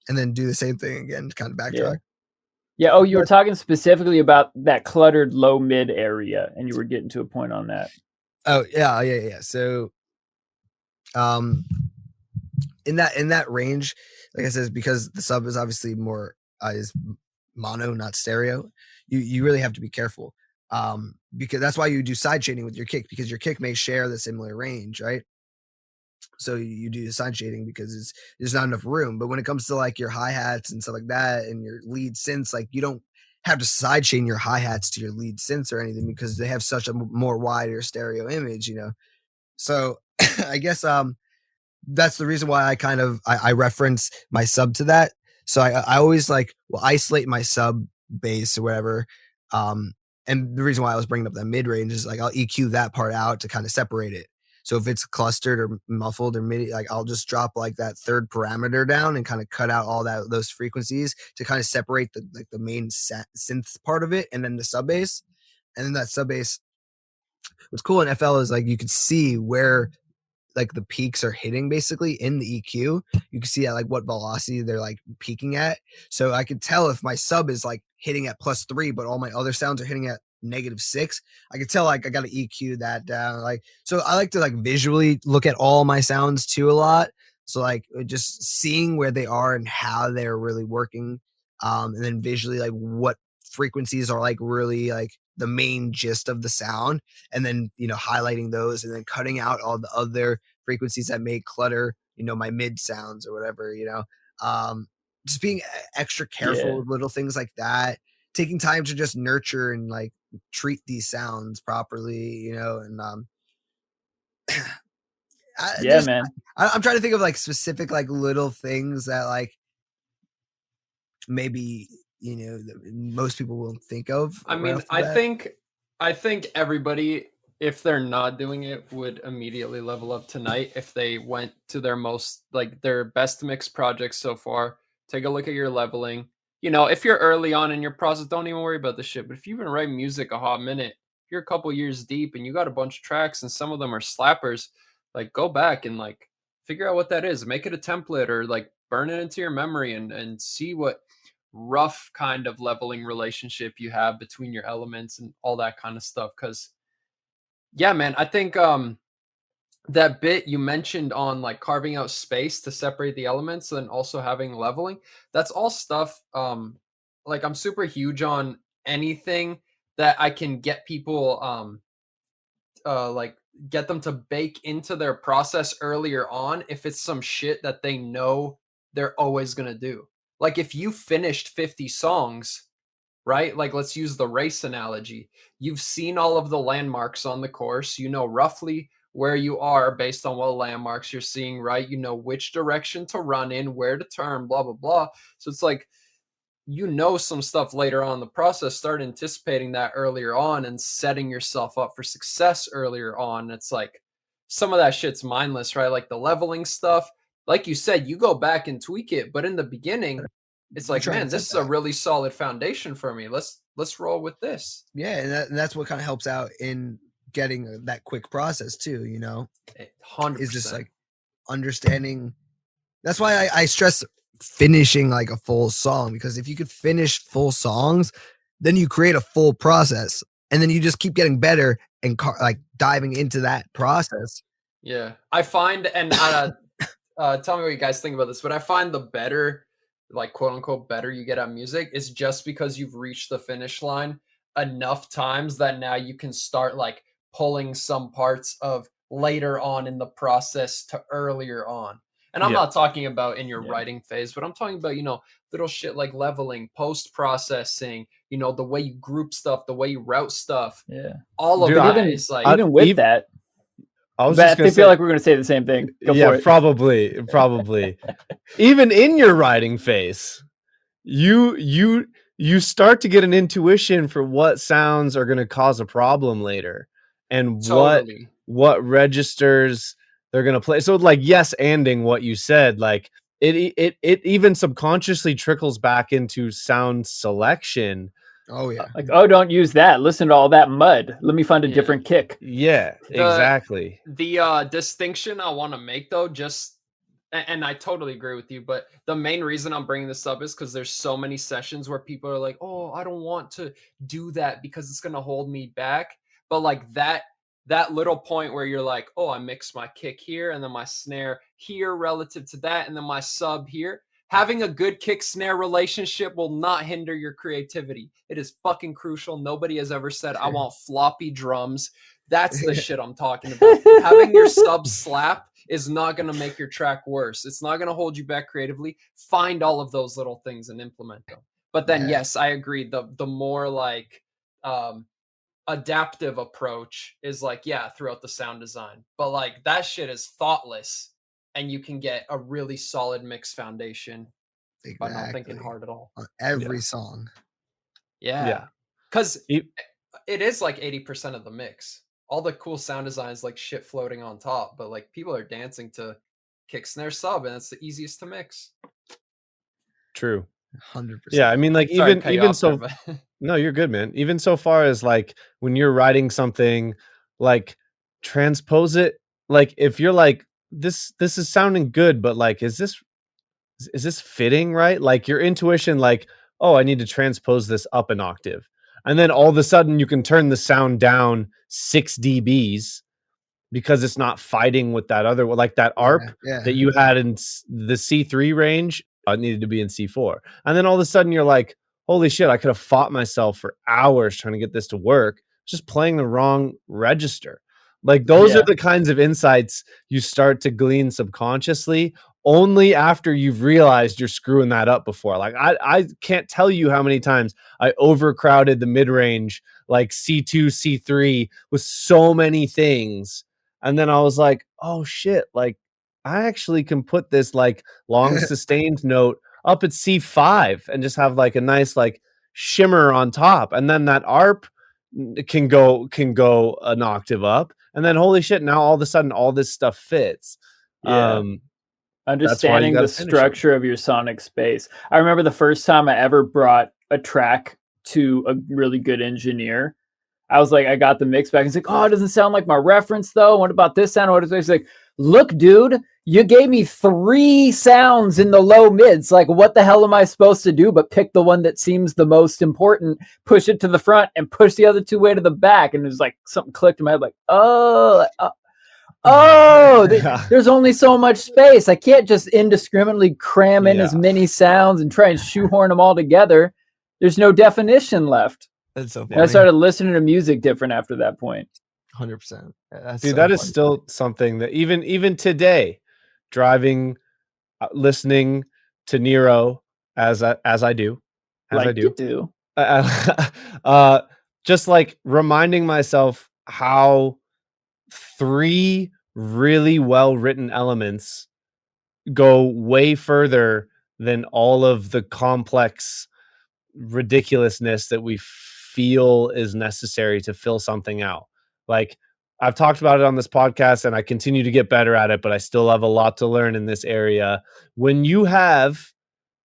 and then do the same thing again, kind of backtrack. Yeah. Oh, you were talking specifically about that cluttered low mid area, and you were getting to a point on that. Oh yeah. So, in that range, like I said, because the sub is obviously more is mono, not stereo. You really have to be careful, because that's why you do side shading with your kick, because your kick may share the similar range, right? So you do the side shading because there's not enough room. But when it comes to your hi-hats and stuff like that and your lead synths, you don't have to side chain your hi-hats to your lead synths or anything because they have such a more wider stereo image, So I guess that's the reason why I reference my sub to that. So I always will isolate my sub bass or whatever. And the reason why I was bringing up that mid range is I'll EQ that part out to kind of separate it. So if it's clustered or muffled or MIDI, I'll just drop that third parameter down and kind of cut out all those frequencies to kind of separate the main synth part of it, and then the sub bass. And then that sub bass, what's cool in FL is you can see where the peaks are hitting basically in the EQ. You can see at what velocity they're peaking at. So I could tell if my sub is hitting at +3, but all my other sounds are hitting at -6. I could tell I got to EQ that down. So I like to visually look at all my sounds too a lot. So just seeing where they are and how they're really working. And then visually what frequencies are really the main gist of the sound, and then highlighting those and then cutting out all the other frequencies that may clutter my mid sounds or whatever. Just being extra careful with little things like that, taking time to just nurture and treat these sounds properly, and man, I'm trying to think of specific little things that maybe most people won't think of. I mean, I think everybody, if they're not doing it, would immediately level up tonight if they went to their best mix projects so far. Take a look at your leveling. If you're early on in your process, don't even worry about the shit. But if you've been writing music a hot minute, if you're a couple years deep and you got a bunch of tracks and some of them are slappers, go back and figure out what that is. Make it a template or burn it into your memory and see what rough kind of leveling relationship you have between your elements and all that kind of stuff. Because yeah, man, I think that bit you mentioned on carving out space to separate the elements and also having leveling, that's all stuff like I'm super huge on anything that I can get people like get them to bake into their process earlier on if it's some shit that they know they're always going to do. Like if you finished 50 songs, right? Like let's use the race analogy. You've seen all of the landmarks on the course, you know roughly where you are based on what landmarks you're seeing, right? You know which direction to run in, where to turn, blah blah blah. So it's like you know some stuff later on in the process. Start anticipating that earlier on and setting yourself up for success earlier on. It's like some of that shit's mindless, right? Like the leveling stuff, like you said, you go back and tweak it, but in the beginning it's You're like, trying man, to this set is a that. really solid foundation for me. Let's roll with this. Yeah, and that's what kind of helps out in getting that quick process too, you know, 100%. is just like understanding. That's why I stress finishing like a full song, because if you could finish full songs, then you create a full process, and then you just keep getting better and like diving into that process. Yeah, I find, and tell me what you guys think about this, but I find the better, like quote unquote, better you get at music is just because you've reached the finish line enough times that now you can start like pulling some parts of later on in the process to earlier on. And I'm Yeah. not talking about in your Yeah. writing phase, but I'm talking about, you know, little shit like leveling, post processing, you know, the way you group stuff, the way you route stuff. Yeah. All of Dude, that even is like, even with Eve- that, I was but just I gonna feel say, like we're gonna say the same thing. Go yeah, for it. probably. Even in your writing phase, you start to get an intuition for what sounds are going to cause a problem later, and totally. what registers they're going to play. So like yes anding what you said, like it even subconsciously trickles back into sound selection. Oh yeah. Like, oh, don't use that. Listen to all that mud. Let me find a Yeah. different kick. Yeah, exactly. The distinction I want to make though, just and I totally agree with you, but the main reason I'm bringing this up is because there's so many sessions where people are like, "Oh, I don't want to do that because it's gonna hold me back." But like that little point where you're like, "Oh, I mix my kick here and then my snare here relative to that, and then my sub here." Having a good kick snare relationship will not hinder your creativity. It is fucking crucial. Nobody has ever said, "I want floppy drums." That's the shit I'm talking about. Having your sub slap is not going to make your track worse. It's not going to hold you back creatively. Find all of those little things and implement them. But then, Yeah. yes, I agree. The more like adaptive approach is like, yeah, throughout the sound design. But like that shit is thoughtless, and you can get a really solid mix foundation by not thinking Exactly. hard at all. On every Yeah. song. Yeah, because E- it is like 80% of the mix. All the cool sound design is like shit floating on top, but like people are dancing to kick snare sub, and it's the easiest to mix. True. 100%. Yeah, I mean, like Sorry to cut you even off there, so. but No, you're good, man. Even so far as like when you're writing something, like transpose it. Like if you're like this is sounding good, but like is this fitting, right? Like your intuition, like, oh, I need to transpose this up an octave. And then all of a sudden you can turn the sound down 6 dBs because it's not fighting with that other, like that ARP Yeah. that you had in the C3 range. It needed to be in C4. And then all of a sudden you're like, holy shit, I could have fought myself for hours trying to get this to work, just playing the wrong register. Like those Yeah. are the kinds of insights you start to glean subconsciously only after you've realized you're screwing that up before. Like I can't tell you how many times I overcrowded the mid-range, like C2, C3 with so many things. And then I was like, oh shit, like I actually can put this like long sustained note up at C5 and just have like a nice like shimmer on top. And then that ARP can go an octave up. And then holy shit, now all of a sudden all this stuff fits. Yeah. That's why you Understanding gotta the finish 'em. structure of your sonic space. I remember the first time I ever brought a track to a really good engineer. I was like, I got the mix back. He's like, oh, it doesn't sound like my reference though. What about this sound? What is this? He's like, look, dude, you gave me 3 sounds in the low mids. Like, what the hell am I supposed to do but pick the one that seems the most important, push it to the front, and push the other 2 way to the back? And it was like something clicked in my head, like, there's only so much space. I can't just indiscriminately cram in as Yeah. many sounds and try and shoehorn them all together. There's no definition left. That's so I funny. started listening to music different after that point. 100%. That's Dude, so that is funny. still something that even today, driving, listening to Nero as I do, You do. just like reminding myself how 3 really well written elements go way further than all of the complex ridiculousness that we feel is necessary to fill something out. Like, I've talked about it on this podcast and I continue to get better at it, but I still have a lot to learn in this area. When you have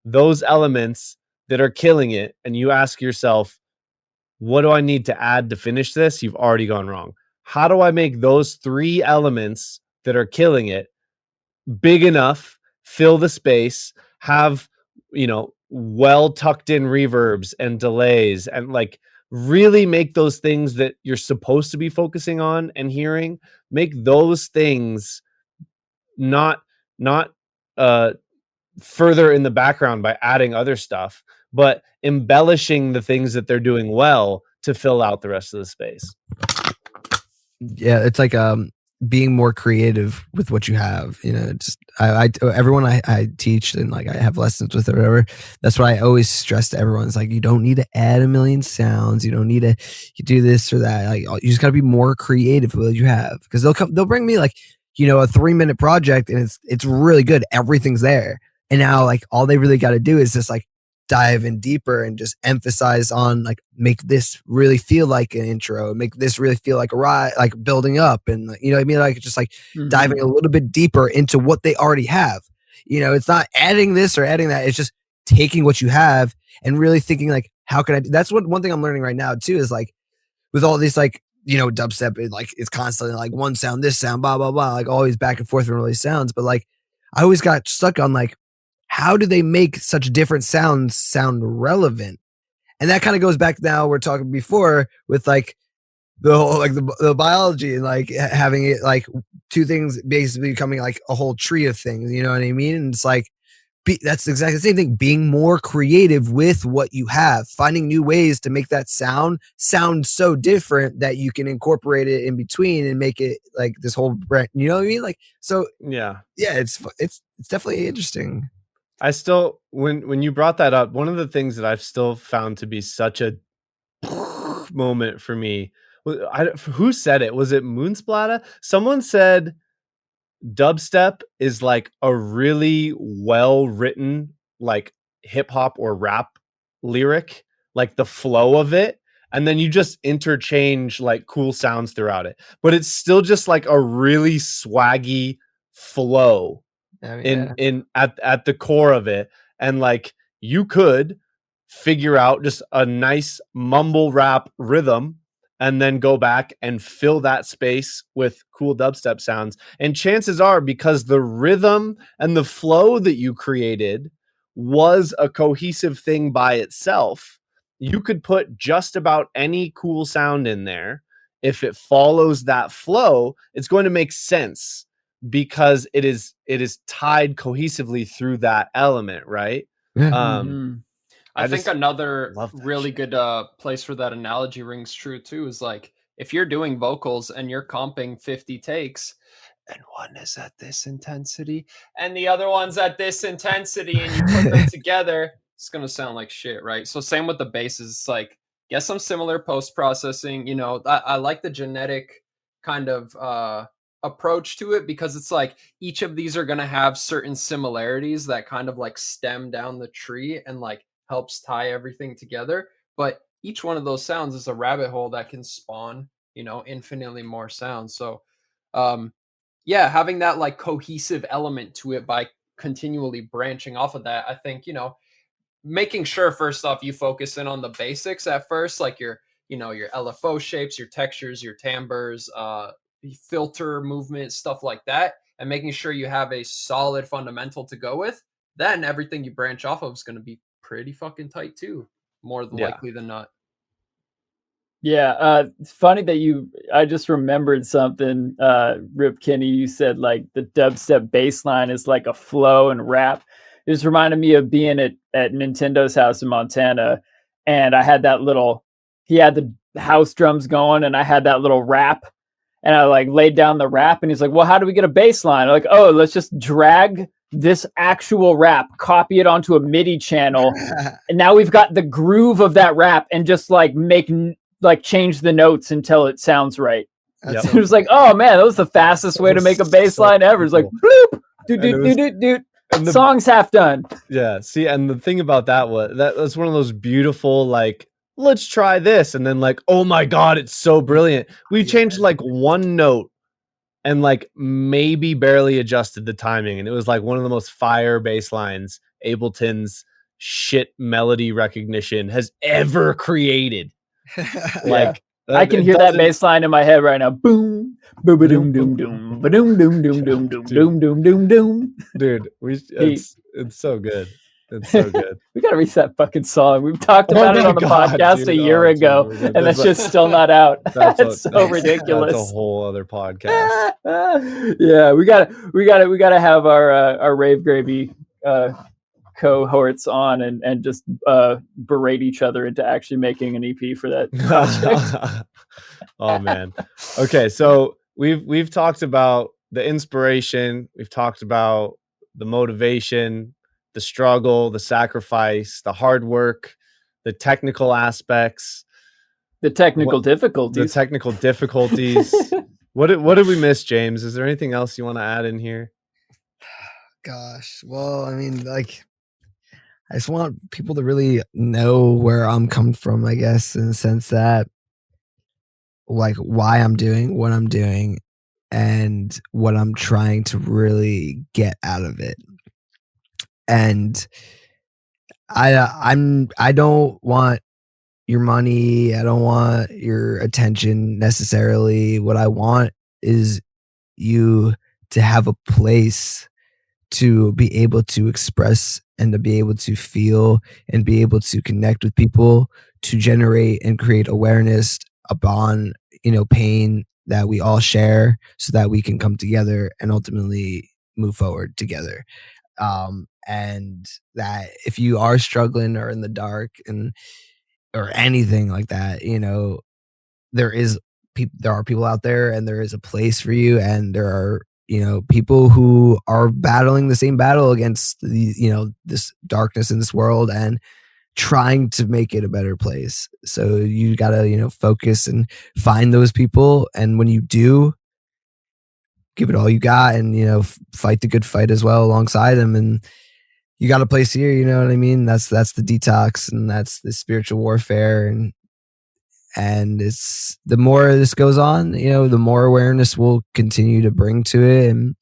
those elements that are killing it and you ask yourself, what do I need to add to finish this? You've already gone wrong. How do I make those 3 elements that are killing it big enough, fill the space, have, well tucked in reverbs and delays, and like really make those things that you're supposed to be focusing on and hearing, make those things not uh further in the background by adding other stuff, but embellishing the things that they're doing well to fill out the rest of the space. Yeah, it's like being more creative with what you have. Just I everyone I teach and like I have lessons with or whatever. That's what I always stress to everyone. It's like you don't need to add a million sounds. You don't need to do this or that. Like you just got to be more creative with what you have, because they'll bring me like a 3-minute project and it's really good. Everything's there, and now like all they really got to do is just like dive in deeper and just emphasize on like make this really feel like an intro, make this really feel like a ride, like building up, and what I mean, like just like diving a little bit deeper into what they already have. It's not adding this or adding that, it's just taking what you have and really thinking like, how can I do? That's one thing I'm learning right now too, is like with all these like dubstep, it's constantly like one sound, this sound, blah blah blah, like always back and forth from all these sounds, but like I always got stuck on like, how do they make such different sounds sound relevant? And that kind of goes back now, we're talking before with like the whole like the biology and like having it like 2 things basically becoming like a whole tree of things. You know what I mean? And it's like that's exactly the same thing. Being more creative with what you have, finding new ways to make that sound so different that you can incorporate it in between and make it like this whole brand. You know what I mean? Like so. Yeah, it's definitely interesting. I still, when you brought that up, one of the things that I've still found to be such a moment for me, who said it? Was it Moonsplatter? Someone said dubstep is like a really well written like hip hop or rap lyric, like the flow of it, and then you just interchange like cool sounds throughout it, but it's still just like a really swaggy flow at the core of it. And like you could figure out just a nice mumble rap rhythm and then go back and fill that space with cool dubstep sounds, and chances are, because the rhythm and the flow that you created was a cohesive thing by itself, you could put just about any cool sound in there. If it follows that flow, it's going to make sense because it is tied cohesively through that element, right? I think another really shit. good place for that analogy rings true too is like if you're doing vocals and you're comping 50 takes and one is at this intensity and the other one's at this intensity and you put them together, it's going to sound like shit, right? So same with the basses. It's like get some similar post-processing. I like the genetic kind of approach to it, because it's like each of these are going to have certain similarities that kind of like stem down the tree and like helps tie everything together. But each one of those sounds is a rabbit hole that can spawn, infinitely more sounds. So yeah, having that like cohesive element to it by continually branching off of that, I think, making sure first off you focus in on the basics at first, like your LFO shapes, your textures, your timbres, filter movement, stuff like that, and making sure you have a solid fundamental to go with. Then everything you branch off of is going to be pretty fucking tight too, more than likely than not. Yeah, it's funny that I just remembered something, Rip Kenny, you said like the dubstep bass line is like a flow and rap. It just reminded me of being at Nintendo's house in Montana, and I had that little. He had the house drums going, and I had that little rap, and I like laid down the rap, and he's like, "Well, how do we get a bass line?" I'm like, "Oh, let's just drag this actual rap, copy it onto a MIDI channel, and now we've got the groove of that rap, and just like change the notes until it sounds right." That's It was like, "Oh man, that was the fastest way to make a bass line ever." It's like, bloop, doot, doot, doot, doot, doot. And the- Song's half done. Yeah. See, and the thing about that was one of those beautiful, like, let's try this. And then like, oh my God, it's so brilliant. We changed like one note and like maybe barely adjusted the timing. And it was like one of the most fire bass lines Ableton's shit melody recognition has ever created. Like, I can hear that bass line in my head right now. Boom, boom, boom, doom, doom, doom, doom, doom, doom, doom, doom, doom, doom, doom. Dude, it's so good. It's so good. We gotta reach that fucking song. We've talked about it on the podcast a year ago, and that's just still not out. That's so ridiculous. That's a whole other podcast. Yeah, we gotta have our rave gravy cohorts on and just berate each other into actually making an EP for that project. Oh man. Okay, so we've talked about the inspiration, we've talked about the motivation, the struggle, the sacrifice, the hard work, the technical aspects, the technical difficulties. The technical difficulties. What did we miss, James? Is there anything else you want to add in here? Gosh, well, I mean, like, I just want people to really know where I'm coming from, I guess, in the sense that, like, why I'm doing what I'm doing and what I'm trying to really get out of it. And I don't want your money. I don't want your attention necessarily. What I want is you to have a place to be able to express and to be able to feel and be able to connect with people, to generate and create awareness upon, pain that we all share, so that we can come together and ultimately move forward together. And that if you are struggling or in the dark or anything like that, there are people out there, and there is a place for you, and there are people who are battling the same battle against this darkness in this world and trying to make it a better place. So you gotta focus and find those people, and when you do, give it all you got, and fight the good fight as well alongside them. And you got a place here, you know what I mean? That's the detox, and that's the spiritual warfare. And it's, the more this goes on, the more awareness we'll continue to bring to it. And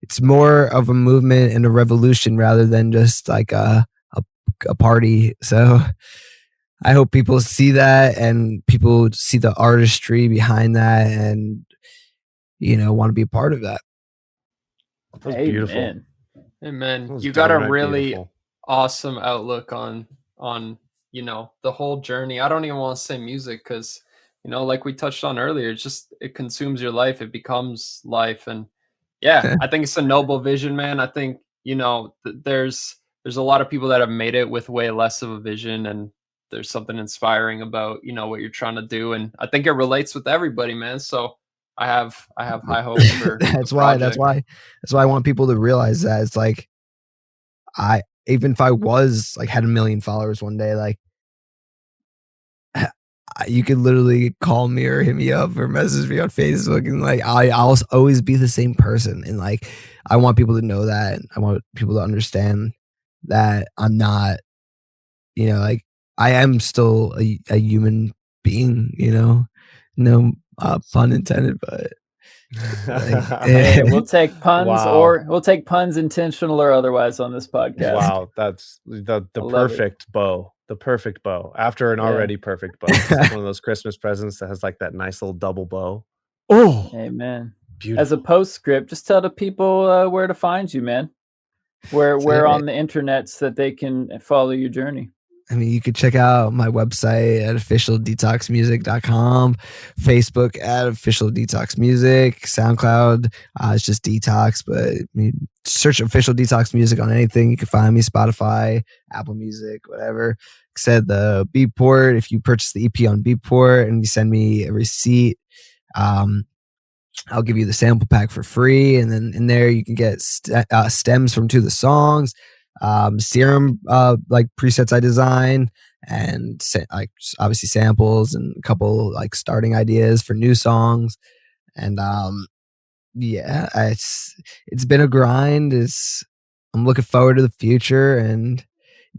it's more of a movement and a revolution rather than just like a party. So I hope people see that, and people see the artistry behind that, and want to be a part of that. That was beautiful. Amen. You got a really awesome outlook on the whole journey. I don't even want to say music, because like we touched on earlier, it consumes your life, it becomes life. And yeah, I think it's a noble vision, man. I think there's a lot of people that have made it with way less of a vision, and there's something inspiring about what you're trying to do, and I think it relates with everybody, man. So I have high hopes for that's why I want people to realize that it's like, even if I was like had 1 million followers one day, like, you could literally call me or hit me up or message me on Facebook, and like I'll always be the same person. And like, I want people to know that, and I want people to understand that I'm not, like, I am still a human being, no pun intended, but hey, we'll take puns. Wow. Or we'll take puns, intentional or otherwise, on this podcast. Wow, that's the perfect bow. The perfect bow after an already perfect bow. It's like one of those Christmas presents that has like that nice little double bow. Oh, amen. Beautiful. As a postscript, just tell the people where to find you, man. Where on the internets that they can follow your journey. I mean, you could check out my website at officialdetoxmusic.com, Facebook at Official Detox Music, SoundCloud, it's just Detox, but I mean, search Official Detox Music on anything. You can find me, Spotify, Apple Music, whatever. Like I said, the Beatport, if you purchase the EP on Beatport and you send me a receipt, I'll give you the sample pack for free. And then in there, you can get stems from 2 of the songs, serum like presets I design, and like obviously samples and a couple like starting ideas for new songs. And yeah, it's been a grind. I'm looking forward to the future, and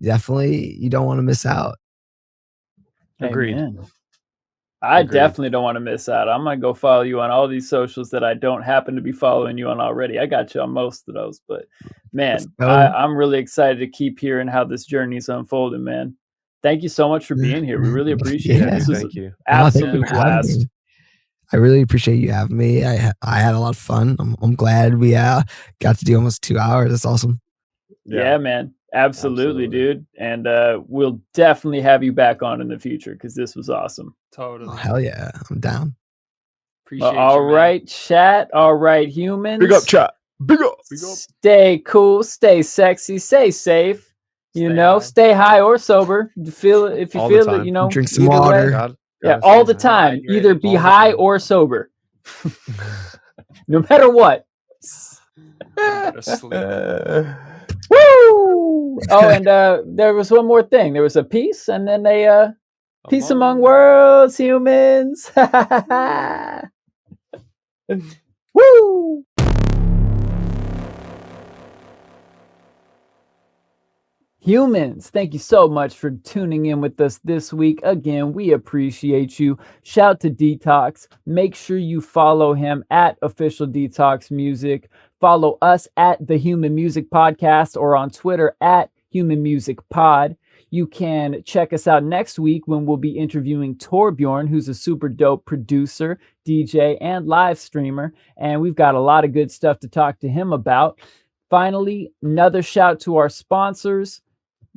definitely you don't want to miss out. Agreed. Amen. I Agreed. definitely don't want to miss out. I'm gonna go follow you on all these socials that I don't happen to be following you on already. I got you on most of those, but man, I'm really excited to keep hearing how this journey is unfolding, man. Thank you so much for being here. We really appreciate it. This was Thank you. absolute blast. I really appreciate you having me. I had a lot of fun. I'm glad we got to do almost 2 hours. That's awesome. Yeah, man. Absolutely, dude. And we'll definitely have you back on in the future because this was awesome. Totally. Oh, hell yeah. I'm down. Appreciate you, all man. right, chat. All right, humans. Big up, chat. Big up. Stay cool, stay sexy, stay safe. You know, stay high or sober. If you feel it, you know, drink some either water. way. Yeah, all the time. Either be high or sober. No matter what. Better sleep. Woo! Oh, and there was one more thing. There was a peace, and then a peace among worlds, humans. Woo! Humans, thank you so much for tuning in with us this week. Again, we appreciate you. Shout to Detox. Make sure you follow him at Official Detox Music. Follow us at The Human Music Podcast or on Twitter at Human Music Pod. You can check us out next week when we'll be interviewing Torbjorn, who's a super dope producer, DJ, and live streamer. And we've got a lot of good stuff to talk to him about. Finally, another shout to our sponsors,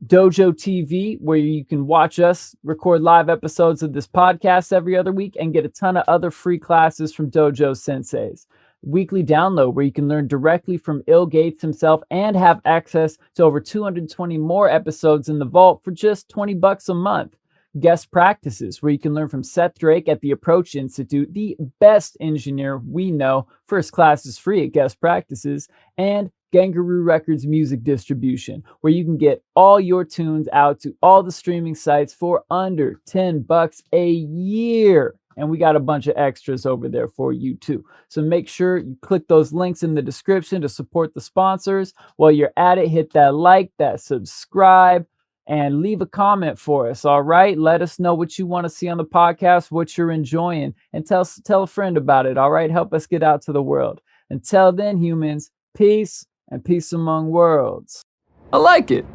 Dojo TV, where you can watch us record live episodes of this podcast every other week and get a ton of other free classes from Dojo Senseis. Weekly download where you can learn directly from Ill Gates himself and have access to over 220 more episodes in the vault for just $20 a month. Guest practices where you can learn from Seth Drake at the Approach Institute, the best engineer we know. First class is free at guest practices. And Gvngaroo Records music distribution, where you can get all your tunes out to all the streaming sites for under $10 a year. And we got a bunch of extras over there for you too. So make sure you click those links in the description to support the sponsors. While you're at it, hit that like, that subscribe, and leave a comment for us. All right. Let us know what you want to see on the podcast, what you're enjoying, and tell a friend about it. All right. Help us get out to the world. Until then, humans, peace and peace among worlds. I like it.